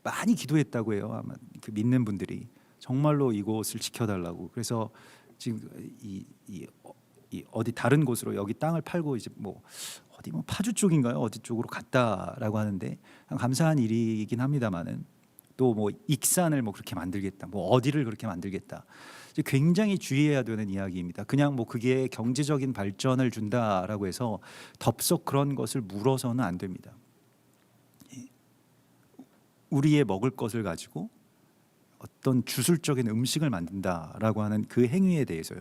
많이 기도했다고 해요. 아마 그 믿는 분들이 정말로 이곳을 지켜달라고. 그래서 지금 이 이 어디 다른 곳으로 여기 땅을 팔고 이제 뭐 어디 뭐 파주 쪽인가요? 어디 쪽으로 갔다라고 하는데 감사한 일이긴 합니다만은 또 뭐 익산을 뭐 그렇게 만들겠다, 뭐 어디를 그렇게 만들겠다. 이제 굉장히 주의해야 되는 이야기입니다. 그냥 뭐 그게 경제적인 발전을 준다라고 해서 덥석 그런 것을 물어서는 안 됩니다. 우리의 먹을 것을 가지고 어떤 주술적인 음식을 만든다라고 하는 그 행위에 대해서요.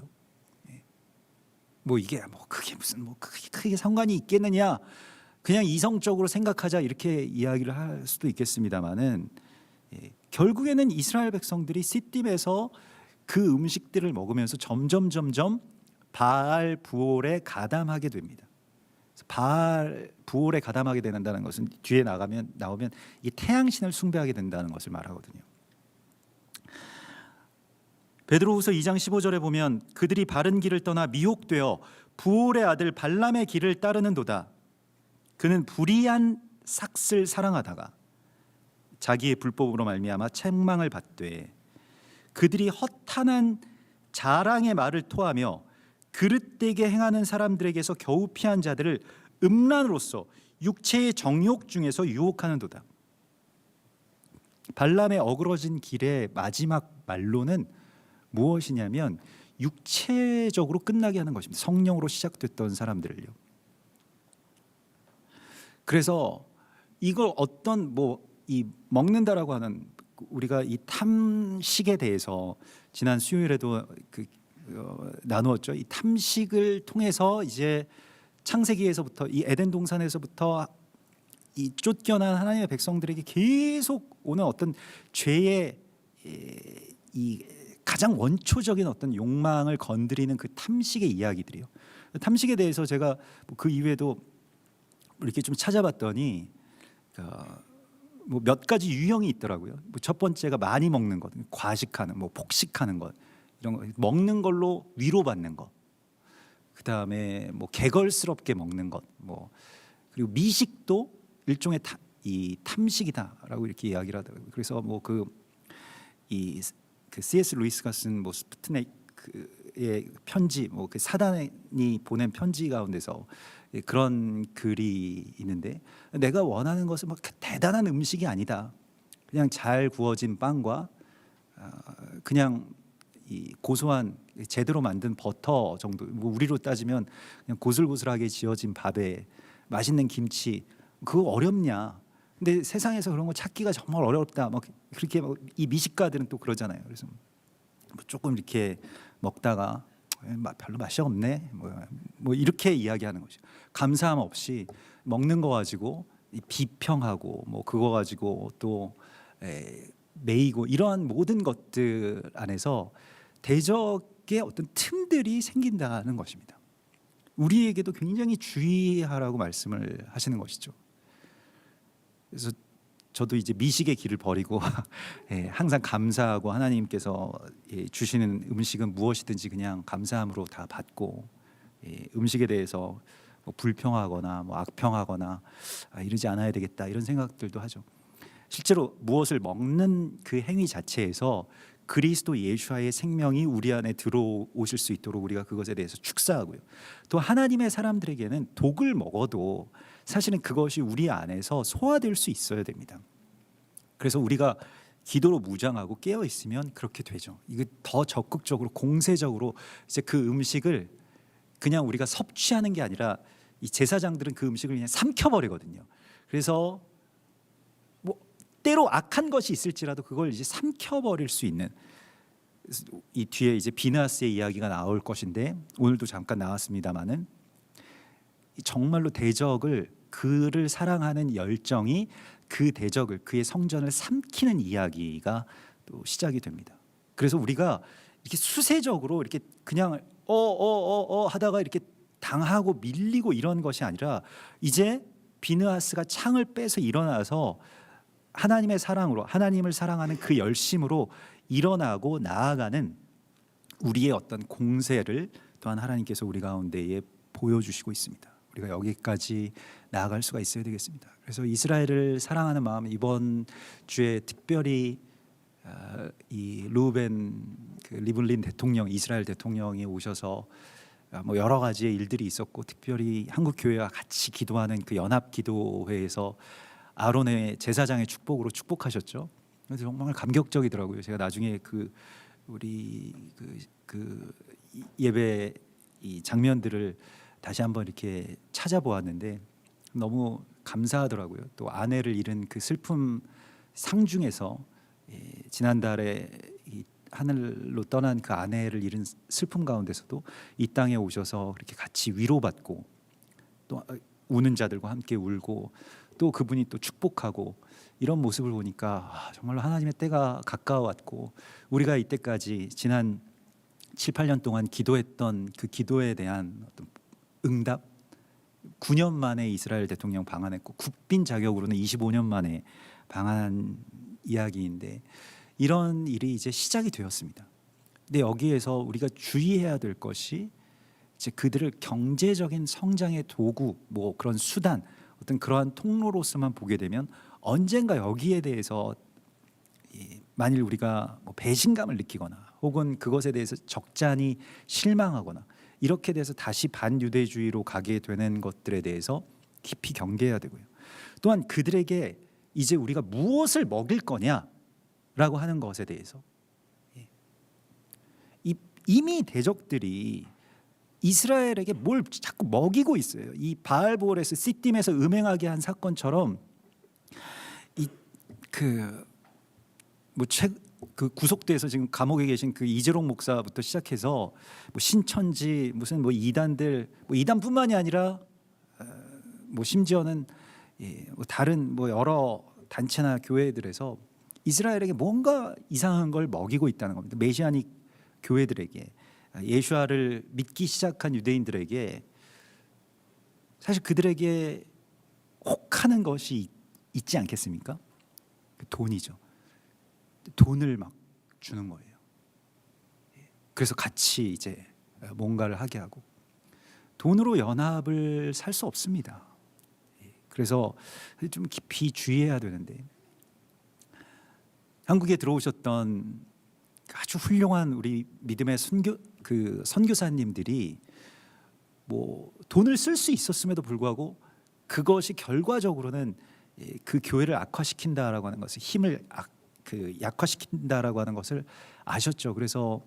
뭐 이게 뭐 그게 무슨 뭐 크게 상관이 있겠느냐? 그냥 이성적으로 생각하자 이렇게 이야기를 할 수도 있겠습니다만은 결국에는 이스라엘 백성들이 시딤에서 그 음식들을 먹으면서 점점 바알 부올에 가담하게 됩니다. 바알 부올에 가담하게 된다는 것은 뒤에 나오면 이 태양신을 숭배하게 된다는 것을 말하거든요. 베드로후서 2장 15절에 보면 그들이 바른 길을 떠나 미혹되어 부올의 아들 발람의 길을 따르는도다. 그는 불의한 삭슬 사랑하다가 자기의 불법으로 말미암아 책망을 받되 그들이 허탄한 자랑의 말을 토하며 그릇되게 행하는 사람들에게서 겨우 피한 자들을 음란으로서 육체의 정욕 중에서 유혹하는도다. 발람의 어그러진 길의 마지막 말로는 무엇이냐면 육체적으로 끝나게 하는 것입니다. 성령으로 시작됐던 사람들을요. 그래서 이걸 어떤 뭐 이 먹는다라고 하는 우리가 이 탐식에 대해서 지난 수요일에도 나누었죠. 이 탐식을 통해서 이제 창세기에서부터 이 에덴 동산에서부터 이 쫓겨난 하나님의 백성들에게 계속 오는 어떤 죄의 이 가장 원초적인 어떤 욕망을 건드리는 그 탐식의 이야기들이요. 탐식에 대해서 제가 그 이후에도 이렇게 좀 찾아봤더니 뭐 몇 가지 유형이 있더라고요. 뭐 첫 번째가 많이 먹는 것, 과식하는, 뭐 폭식하는 것, 이런 거, 먹는 걸로 위로받는 것. 그 다음에 뭐 개걸스럽게 먹는 것, 뭐 그리고 미식도 일종의 이 탐식이다라고 이렇게 이야기를 하더라고요. 그래서 뭐 그 C.S. 루이스가 쓴 뭐 스푸트닉의 편지, 뭐 그 사단이 보낸 편지 가운데서 그런 글이 있는데 내가 원하는 것은 막 대단한 음식이 아니다. 그냥 잘 구워진 빵과 그냥 이 고소한 제대로 만든 버터 정도. 뭐 우리로 따지면 그냥 고슬고슬하게 지어진 밥에 맛있는 김치. 그거 어렵냐? 근데 세상에서 그런 거 찾기가 정말 어렵다. 막 그렇게 이 미식가들은 또 그러잖아요. 그래서 뭐 조금 이렇게 먹다가 별로 맛이 없네. 뭐 이렇게 이야기하는 거죠. 감사함 없이 먹는 거 가지고 비평하고 뭐 그거 가지고 또 매이고 이러한 모든 것들 안에서 대적의 어떤 틈들이 생긴다는 것입니다. 우리에게도 굉장히 주의하라고 말씀을 하시는 것이죠. 그래서 저도 이제 미식의 길을 버리고 항상 감사하고 하나님께서 주시는 음식은 무엇이든지 그냥 감사함으로 다 받고 음식에 대해서 뭐 불평하거나 뭐 악평하거나 이러지 않아야 되겠다 이런 생각들도 하죠. 실제로 무엇을 먹는 그 행위 자체에서 그리스도 예수와의 생명이 우리 안에 들어오실 수 있도록 우리가 그것에 대해서 축사하고요. 또 하나님의 사람들에게는 독을 먹어도 사실은 그것이 우리 안에서 소화될 수 있어야 됩니다. 그래서 우리가 기도로 무장하고 깨어 있으면 그렇게 되죠. 이게 더 적극적으로 공세적으로 이제 그 음식을 그냥 우리가 섭취하는 게 아니라 이 제사장들은 그 음식을 그냥 삼켜버리거든요. 그래서 뭐 때로 악한 것이 있을지라도 그걸 이제 삼켜버릴 수 있는 이 뒤에 이제 비나스의 이야기가 나올 것인데 오늘도 잠깐 나왔습니다마는 정말로 대적을 그를 사랑하는 열정이 그 대적을 그의 성전을 삼키는 이야기가 또 시작이 됩니다. 그래서 우리가 이렇게 수세적으로 이렇게 그냥 하다가 이렇게 당하고 밀리고 이런 것이 아니라 이제 비느하스가 창을 빼서 일어나서 하나님의 사랑으로 하나님을 사랑하는 그 열심으로 일어나고 나아가는 우리의 어떤 공세를 또한 하나님께서 우리 가운데에 보여주시고 있습니다. 우리가 여기까지 나아갈 수가 있어야 되겠습니다. 그래서 이스라엘을 사랑하는 마음 이번 주에 특별히 이 루벤 리블린 대통령 이스라엘 대통령이 오셔서 뭐 여러 가지의 일들이 있었고, 특별히 한국 교회와 같이 기도하는 그 연합 기도회에서 아론의 제사장의 축복으로 축복하셨죠. 그래서 정말 감격적이더라고요. 제가 나중에 우리 예배 이 장면들을 다시 한번 이렇게 찾아보았는데 너무 감사하더라고요. 또 아내를 잃은 그 슬픔 상중에서 지난달에 이 하늘로 떠난 그 아내를 잃은 슬픔 가운데서도 이 땅에 오셔서 그렇게 같이 위로받고 또 우는 자들과 함께 울고 또 그분이 또 축복하고 이런 모습을 보니까 정말로 하나님의 때가 가까워왔고, 우리가 이때까지 지난 7, 8년 동안 기도했던 그 기도에 대한 어떤 응답, 9년 만에 이스라엘 대통령 방한했고 국빈 자격으로는 25년 만에 방한한 이야기인데, 이런 일이 이제 시작이 되었습니다. 근데 여기에서 우리가 주의해야 될 것이 이제 그들을 경제적인 성장의 도구, 뭐 그런 수단, 어떤 그러한 통로로서만 보게 되면 언젠가 여기에 대해서 만일 우리가 뭐 배신감을 느끼거나 혹은 그것에 대해서 적잖이 실망하거나 이렇게 돼서 다시 반유대주의로 가게 되는 것들에 대해서 깊이 경계해야 되고요. 또한 그들에게 이제 우리가 무엇을 먹일 거냐라고 하는 것에 대해서 이미 대적들이 이스라엘에게 뭘 자꾸 먹이고 있어요. 이 바알보올에서 시딤에서 음행하게 한 사건처럼 그 구속돼서 지금 감옥에 계신 그 이재롱 목사부터 시작해서 뭐 신천지 무슨 뭐 이단들, 뭐 이단뿐만이 아니라 뭐 심지어는 뭐 다른 뭐 여러 단체나 교회들에서 이스라엘에게 뭔가 이상한 걸 먹이고 있다는 겁니다. 메시아닉 교회들에게, 예수아를 믿기 시작한 유대인들에게 사실 그들에게 혹하는 것이 있지 않겠습니까? 그 돈이죠. 돈을 막 주는 거예요. 그래서 같이 이제 뭔가를 하게 하고, 돈으로 연합을 살 수 없습니다. 그래서 좀 깊이 주의해야 되는데, 한국에 들어오셨던 아주 훌륭한 우리 믿음의 선교사님들이 뭐 돈을 쓸 수 있었음에도 불구하고 그것이 결과적으로는 그 교회를 악화시킨다라고 하는 것을, 힘을 약화시킨다라고 하는 것을 아셨죠. 그래서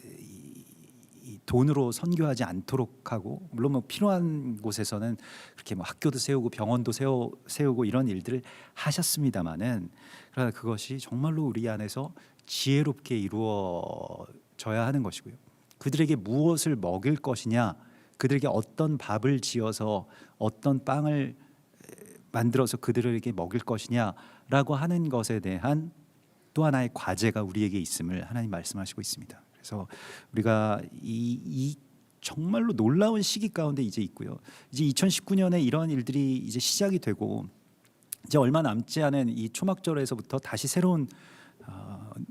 이 돈으로 선교하지 않도록 하고, 물론 뭐 필요한 곳에서는 그렇게 뭐 학교도 세우고 병원도 세우고 이런 일들을 하셨습니다마는, 그러나 그것이 정말로 우리 안에서 지혜롭게 이루어져야 하는 것이고요. 그들에게 무엇을 먹일 것이냐, 그들에게 어떤 밥을 지어서 어떤 빵을 만들어서 그들에게 먹일 것이냐라고 하는 것에 대한 또 하나의 과제가 우리에게 있음을 하나님 말씀하시고 있습니다. 그래서 우리가 이 정말로 놀라운 시기 가운데 이제 있고요. 이제 2019년에 이런 일들이 이제 시작이 되고, 이제 얼마 남지 않은 이 초막절에서부터 다시 새로운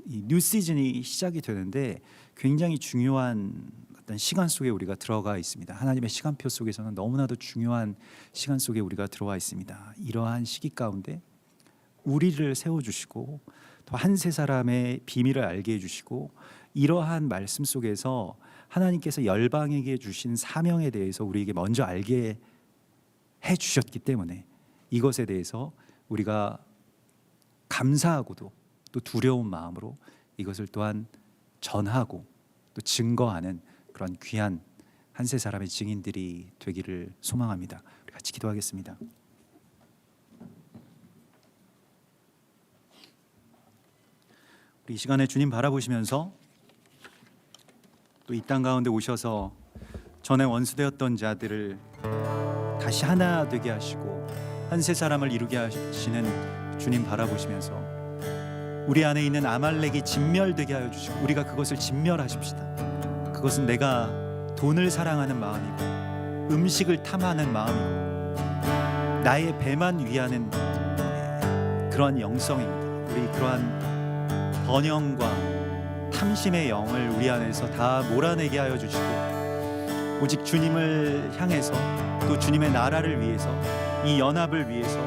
이 뉴 시즌이 시작이 되는데, 굉장히 중요한 어떤 시간 속에 우리가 들어가 있습니다. 하나님의 시간표 속에서는 너무나도 중요한 시간 속에 우리가 들어와 있습니다. 이러한 시기 가운데 우리를 세워주시고 또 한 세 사람의 비밀을 알게 해주시고, 이러한 말씀 속에서 하나님께서 열방에게 주신 사명에 대해서 우리에게 먼저 알게 해주셨기 때문에 이것에 대해서 우리가 감사하고도 또 두려운 마음으로 이것을 또한 전하고 또 증거하는 그런 귀한 한 세 사람의 증인들이 되기를 소망합니다. 우리 같이 기도하겠습니다. 우리 이 시간에 주님 바라보시면서 또 이 땅 가운데 오셔서 전에 원수되었던 자들을 다시 하나 되게 하시고 한 세 사람을 이루게 하시는 주님 바라보시면서 우리 안에 있는 아말렉이 진멸되게 하여 주시고 우리가 그것을 진멸하십시다. 그것은 내가 돈을 사랑하는 마음이고 음식을 탐하는 마음이고 나의 배만 위하는 그러한 영성입니다. 우리 그러한 번영과 탐심의 영을 우리 안에서 다 몰아내게 하여 주시고 오직 주님을 향해서 또 주님의 나라를 위해서 이 연합을 위해서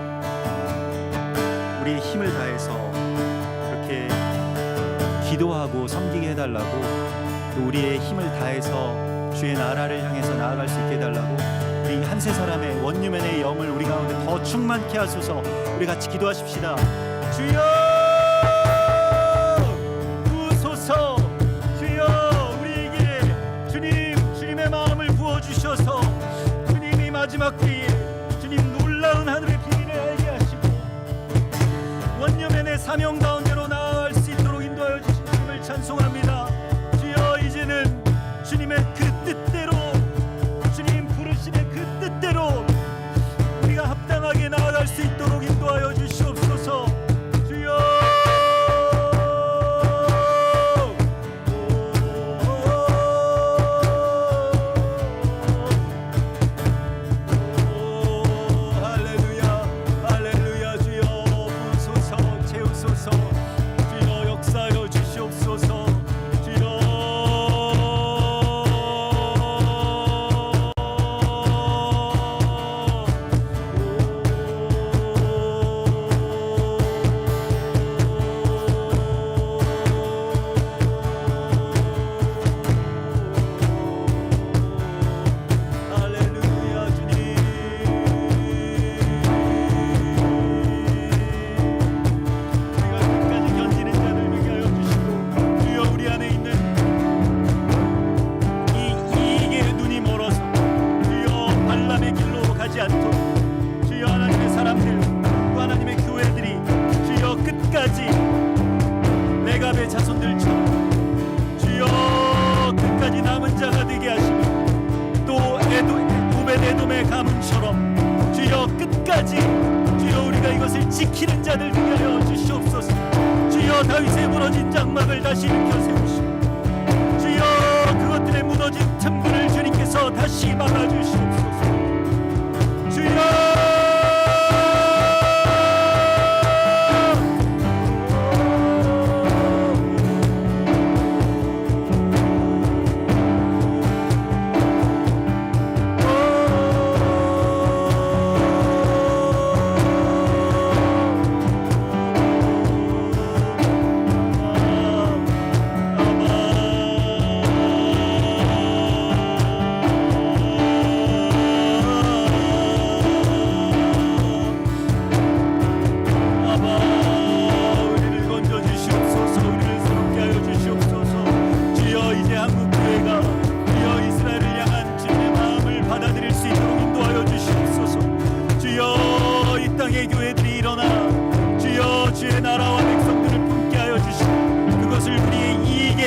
우리의 힘을 다해서 그렇게 기도하고 섬기게 해달라고, 또 우리의 힘을 다해서 주의 나라를 향해서 나아갈 수 있게 해달라고 우리 한세 사람의 원유맨의 영을 우리 가운데 더 충만케 하소서. 우리 같이 기도하십시다. 주여 부으소서. 주여 우리에게 주님의 마음을 부어주셔서 주님이 마지막 때에 주님 놀라운 하늘의 비밀을 알게 하시고 원유맨의 사명 가운데로 나아갈 수 있도록 인도하여 주신 주님을 찬송합니다. 주여 이제는 주님의 그 뜻대로, 주님 부르심의 그 뜻대로 우리가 합당하게 나아갈 수 있도록 인도하여 주시옵소서. 주여 할렐루야 할렐루야. 주여 부으소서 채우소서. 주여 역사하여 주시옵소서. 주여 우리가 이것을 지키는 자들 되게 하여 주시옵소서. 주여 다윗의 무너진 장막을 다시 일으켜 세우시고 주여 그것들의 무너진 틈들을 주님께서 다시 막아주시옵소서. 주여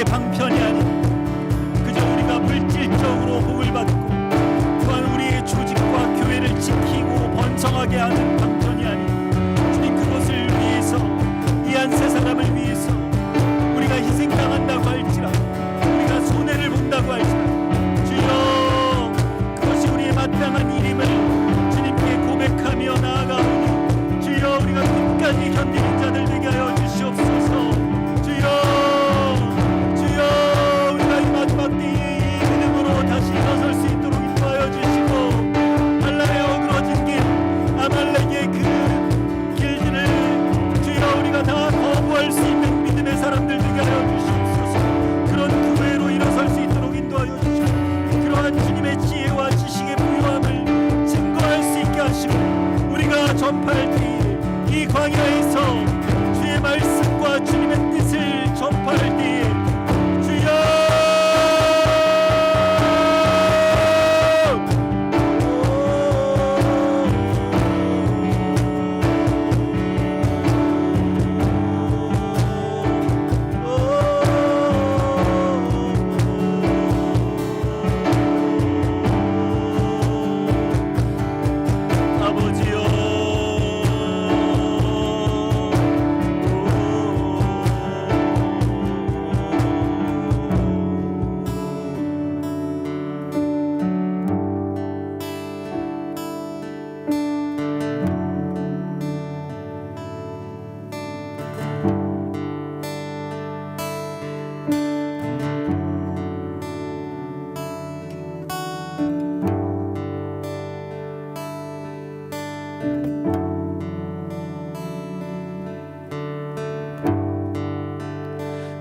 방편이 아닌 그저 우리가 물질적으로 복을 받고 또한 우리의 조직과 교회를 지키고 번성하게 하는 방편이 아닌 주님 그것을 위해서 이 한 세 사람을 위해서 우리가 희생당한다고 할지라도 우리가 손해를 본다고 할지라도 주여 그것이 우리의 마땅한 일임을 주님께 고백하며 나아가오니 주여 우리가 끝까지 견디는 자들 되게 하여 주시옵소서. 주여 다시 일어설 수 있도록 인도하여 주시고 할라의 어그러진 길 아말렉의 그 길들을 주여 우리가 다 거부할 수 있는 믿음의 사람들 되게 하여 주시옵소서. 그런 교회로 일어설 수 있도록 인도하여 주시고 그러한 주님의 지혜와 지식의 부유함을 증거할 수 있게 하시고 우리가 전파할 때에 이 광야에서 주의 말씀과 주님의 뜻을 전파할 때에 주여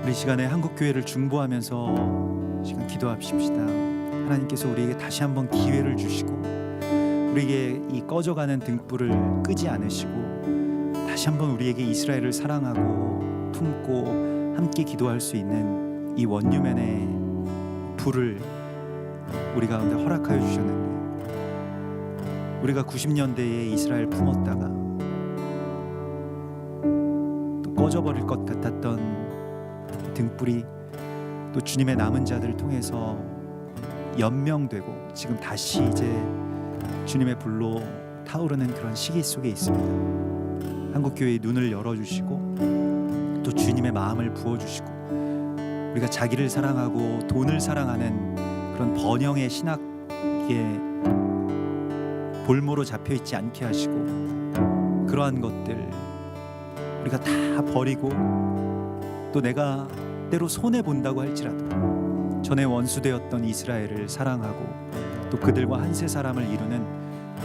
우리 시간에 한국교회를 중보하면서 시간 기도합시다. 하나님께서 우리에게 다시 한번 기회를 주시고 우리에게 이 꺼져가는 등불을 끄지 않으시고 다시 한번 우리에게 이스라엘을 사랑하고 품고 함께 기도할 수 있는 이 원유면의 불을 우리 가운데 허락하여 주셨는데, 우리가 90년대에 이스라엘 품었다가 또 꺼져버릴 것 같았던 등불이 또 주님의 남은 자들을 통해서 연명되고 지금 다시 이제 주님의 불로 타오르는 그런 시기 속에 있습니다. 한국교회의 눈을 열어주시고 또 주님의 마음을 부어주시고 우리가 자기를 사랑하고 돈을 사랑하는 그런 번영의 신학에 볼모로 잡혀있지 않게 하시고, 그러한 것들 우리가 다 버리고 또 내가 때로 손해본다고 할지라도 전에 원수되었던 이스라엘을 사랑하고 또 그들과 한 세 사람을 이루는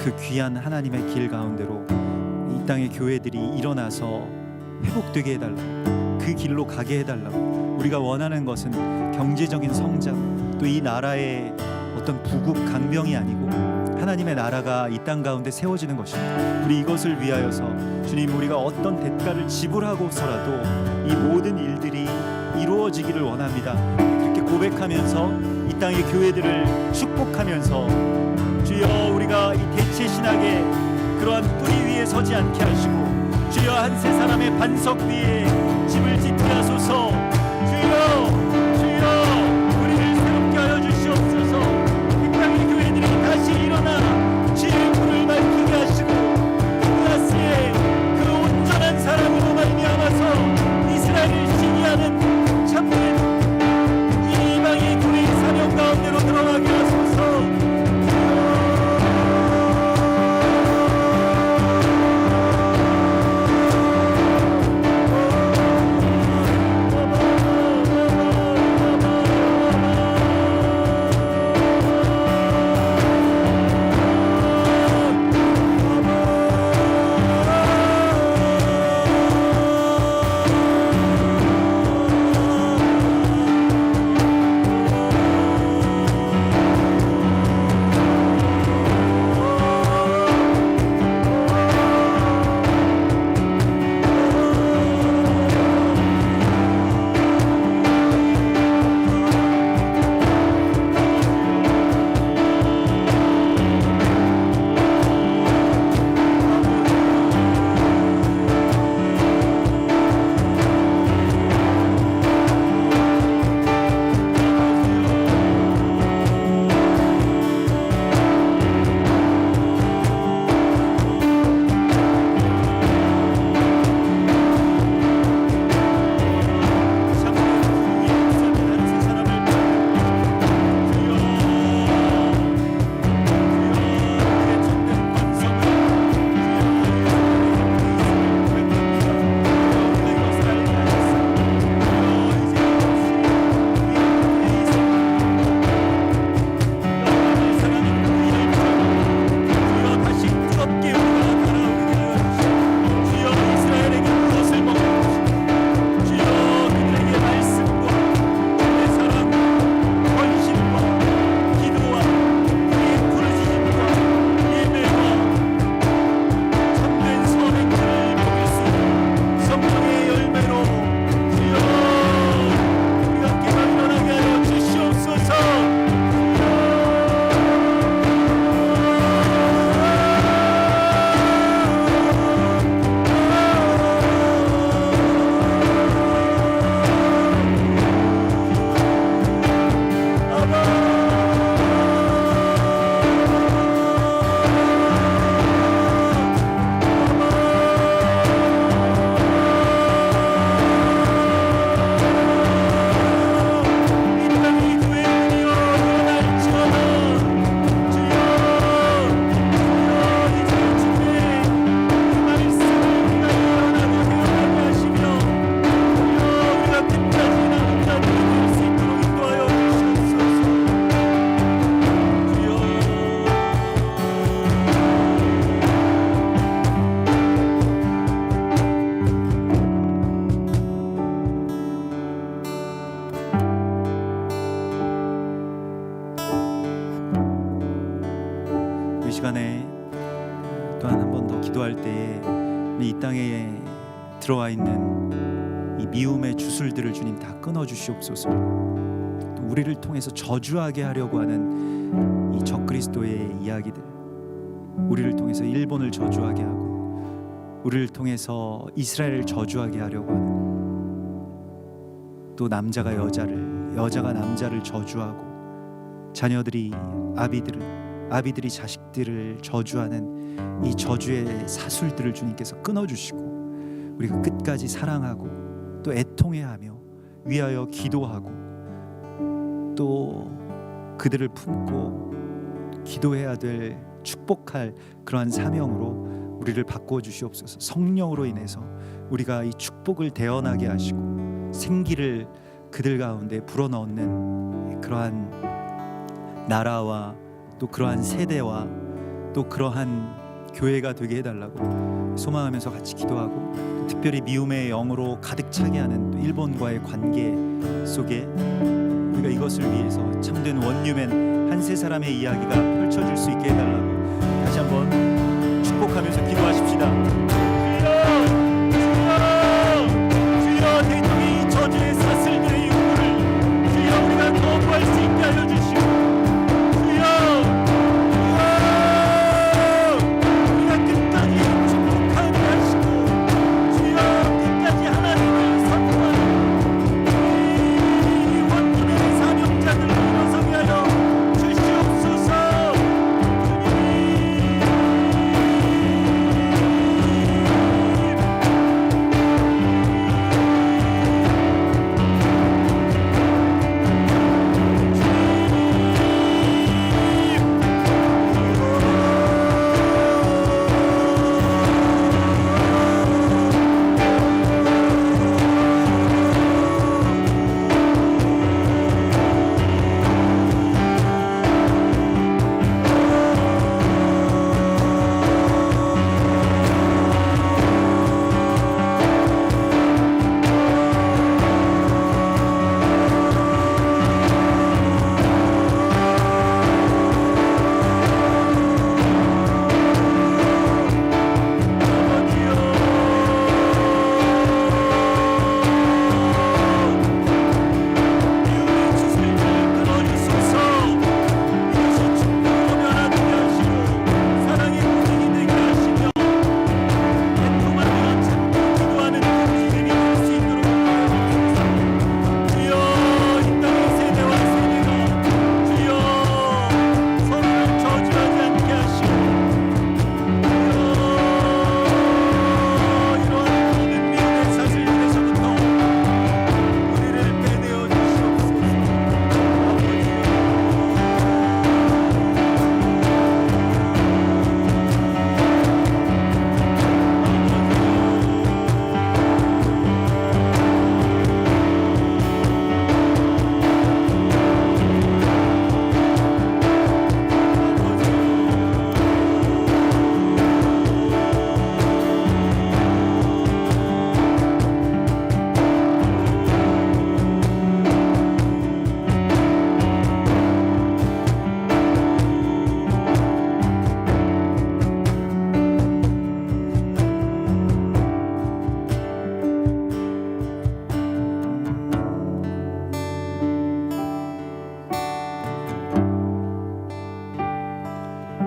그 귀한 하나님의 길 가운데로 이 땅의 교회들이 일어나서 회복되게 해달라고, 그 길로 가게 해달라고. 우리가 원하는 것은 경제적인 성장, 또 이 나라의 어떤 부국 강병이 아니고 하나님의 나라가 이 땅 가운데 세워지는 것입니다. 우리 이것을 위하여서 주님, 우리가 어떤 대가를 지불하고서라도 이 모든 일들이 이루어지기를 원합니다. 그렇게 고백하면서 이 땅의 교회들을 축복하면서 주여, 우리가 이 대체 신학의 그러한 뿌리 위에 서지 않게 하시고 주여, 한 세 사람의 반석 위에 집을 짓게 하소서. 주여, 우리를 새롭게 하여 주시옵소서. 이 땅의 교회들이 다시 일어나 주의 불을 밝히게 하시고 글라스의 그 온전한 사랑으로 말미암아서 이스라엘을 시기하는 참된 이 이방의 교회의 사명 가운데로 들어가게 하소서. 또한 한 번 더 기도할 때에 이 땅에 들어와 있는 이 미움의 주술들을 주님 다 끊어 주시옵소서. 또 우리를 통해서 저주하게 하려고 하는 이 적그리스도의 이야기들, 우리를 통해서 일본을 저주하게 하고 우리를 통해서 이스라엘을 저주하게 하려고 하는, 또 남자가 여자를, 여자가 남자를 저주하고 자녀들이 아비들이 자식들을 저주하는 이 저주의 사술들을 주님께서 끊어주시고 우리가 끝까지 사랑하고 또 애통해하며 위하여 기도하고 또 그들을 품고 기도해야 될, 축복할 그러한 사명으로 우리를 바꾸어 주시옵소서. 성령으로 인해서 우리가 이 축복을 대언하게 하시고 생기를 그들 가운데 불어넣는 그러한 나라와 또 그러한 세대와 또 그러한 교회가 되게 해달라고 소망하면서 같이 기도하고, 또 특별히 미움의 영으로 가득 차게 하는 또 일본과의 관계 속에 우리가 이것을 위해서 참된 원유맨 한 세 사람의 이야기가 펼쳐질 수 있게 해달라고 다시 한번 축복하면서 기도하십시다. 주여 대통령이 이 저주의 사슬들의 유물을 주여 우리가 거부할 수 있게 알려주시고, 주여 우리가 끝까지 축복하게 하시고 주여 끝까지 하나님을 선포하는 이 원님의 사명자들을 일어서게 하여 주시옵소서.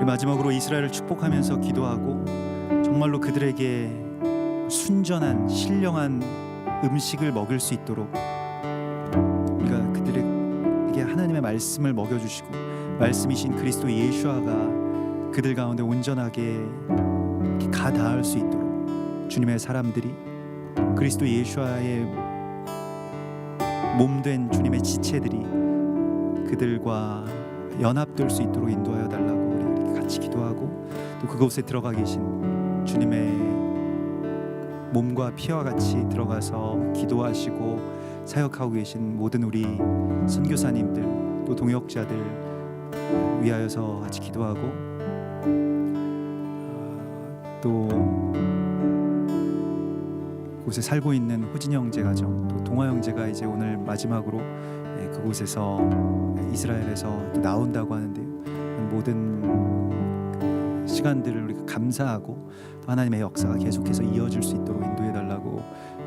마지막으로 이스라엘을 축복하면서 기도하고 정말로 그들에게 순전한 신령한 음식을 먹일 수 있도록 우리가 그들에게 하나님의 말씀을 먹여주시고 말씀이신 그리스도 예수아가 그들 가운데 온전하게 가 닿을 수 있도록 주님의 사람들이 그리스도 예수아의 몸된 주님의 지체들이 그들과 연합될 수 있도록 인도하여 달라고 우리 같이 기도하고, 또 그곳에 들어가 계신 주님의 몸과 피와 같이 들어가서 기도하시고 사역하고 계신 모든 우리 선교사님들 또 동역자들 위하여서 같이 기도하고, 또 곳에 살고 있는 호진 형제 가정 또 동아 형제가 이제 오늘 마지막으로 그곳에서 이스라엘에서 또 나온다고 하는데요. 모든 시간들을 우리가 감사하고 또 하나님의 역사가 계속해서 이어질 수 있도록 인도해 달라고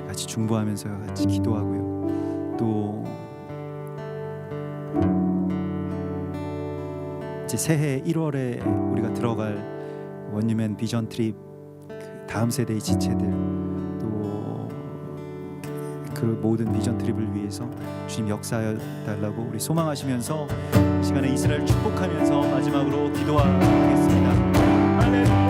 같이 중보하면서 같이 기도하고요. 또 이제 새해 1월에 우리가 들어갈 원유맨 비전 트립 그 다음 세대의 지체들 또 그 모든 비전 트립을 위해서 주님 역사해 달라고 우리 소망하시면서 이 시간에 이스라엘 축복하면서 마지막으로 기도하겠습니다. 할렐루야.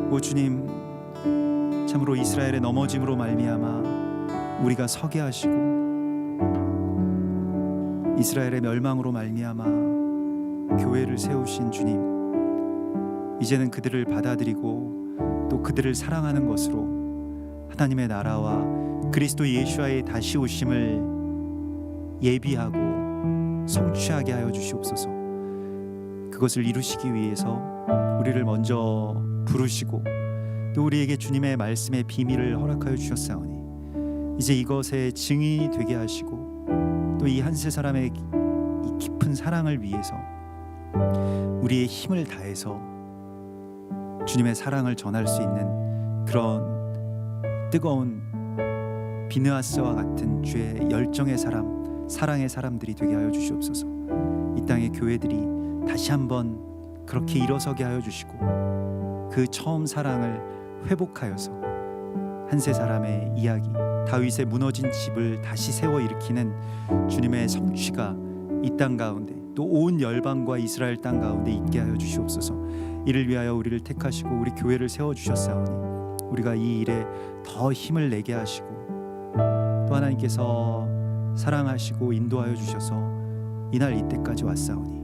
오 주님, 참으로 이스라엘의 넘어짐으로 말미암아 우리가 서게 하시고 이스라엘의 멸망으로 말미암아 교회를 세우신 주님, 이제는 그들을 받아들이고 또 그들을 사랑하는 것으로 하나님의 나라와 그리스도 예수와의 다시 오심을 예비하고 성취하게 하여 주시옵소서. 그것을 이루시기 위해서 우리를 먼저 부르시고 또 우리에게 주님의 말씀의 비밀을 허락하여 주셨사오니 이제 이것의 증인이 되게 하시고 또 이 한 세 사람의 이 깊은 사랑을 위해서 우리의 힘을 다해서 주님의 사랑을 전할 수 있는 그런 뜨거운 비느하스와 같은 주의 열정의 사람, 사랑의 사람들이 되게 하여 주시옵소서. 이 땅의 교회들이 다시 한번 그렇게 일어서게 하여 주시고 그 처음 사랑을 회복하여서 한 세 사람의 이야기, 다윗의 무너진 집을 다시 세워 일으키는 주님의 성취가 이 땅 가운데 또 온 열방과 이스라엘 땅 가운데 있게 하여 주시옵소서. 이를 위하여 우리를 택하시고 우리 교회를 세워 주셨사오니 우리가 이 일에 더 힘을 내게 하시고 또 하나님께서 사랑하시고 인도하여 주셔서 이날 이때까지 왔사오니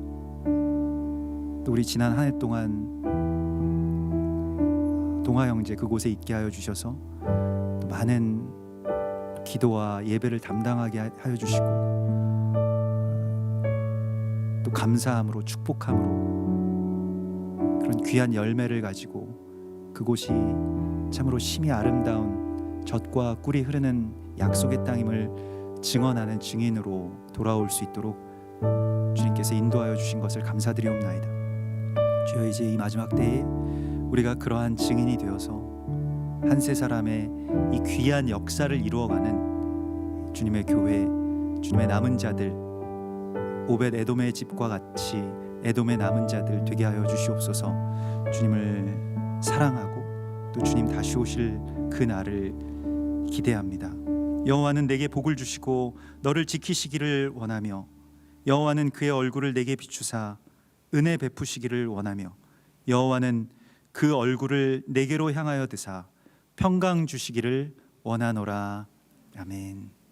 또 우리 지난 한 해 동안 동아 형제 그곳에 있게 하여 주셔서 또 많은 기도와 예배를 담당하게 하여 주시고 또 감사함으로 축복함으로 그런 귀한 열매를 가지고 그곳이 참으로 심히 아름다운 젖과 꿀이 흐르는 약속의 땅임을 증언하는 증인으로 돌아올 수 있도록 주님께서 인도하여 주신 것을 감사드리옵나이다. 주여, 이제 이 마지막 때에 우리가 그러한 증인이 되어서 한 세 사람의 이 귀한 역사를 이루어가는 주님의 교회, 주님의 남은 자들, 오벳 에돔의 집과 같이 에돔의 남은 자들 되게 하여 주시옵소서. 주님을 사랑하고 또 주님 다시 오실 그 날을 기대합니다. 여호와는 내게 복을 주시고 너를 지키시기를 원하며 여호와는 그의 얼굴을 내게 비추사 은혜 베푸시기를 원하며 여호와는 그 얼굴을 내게로 향하여 드사 평강 주시기를 원하노라. 아멘.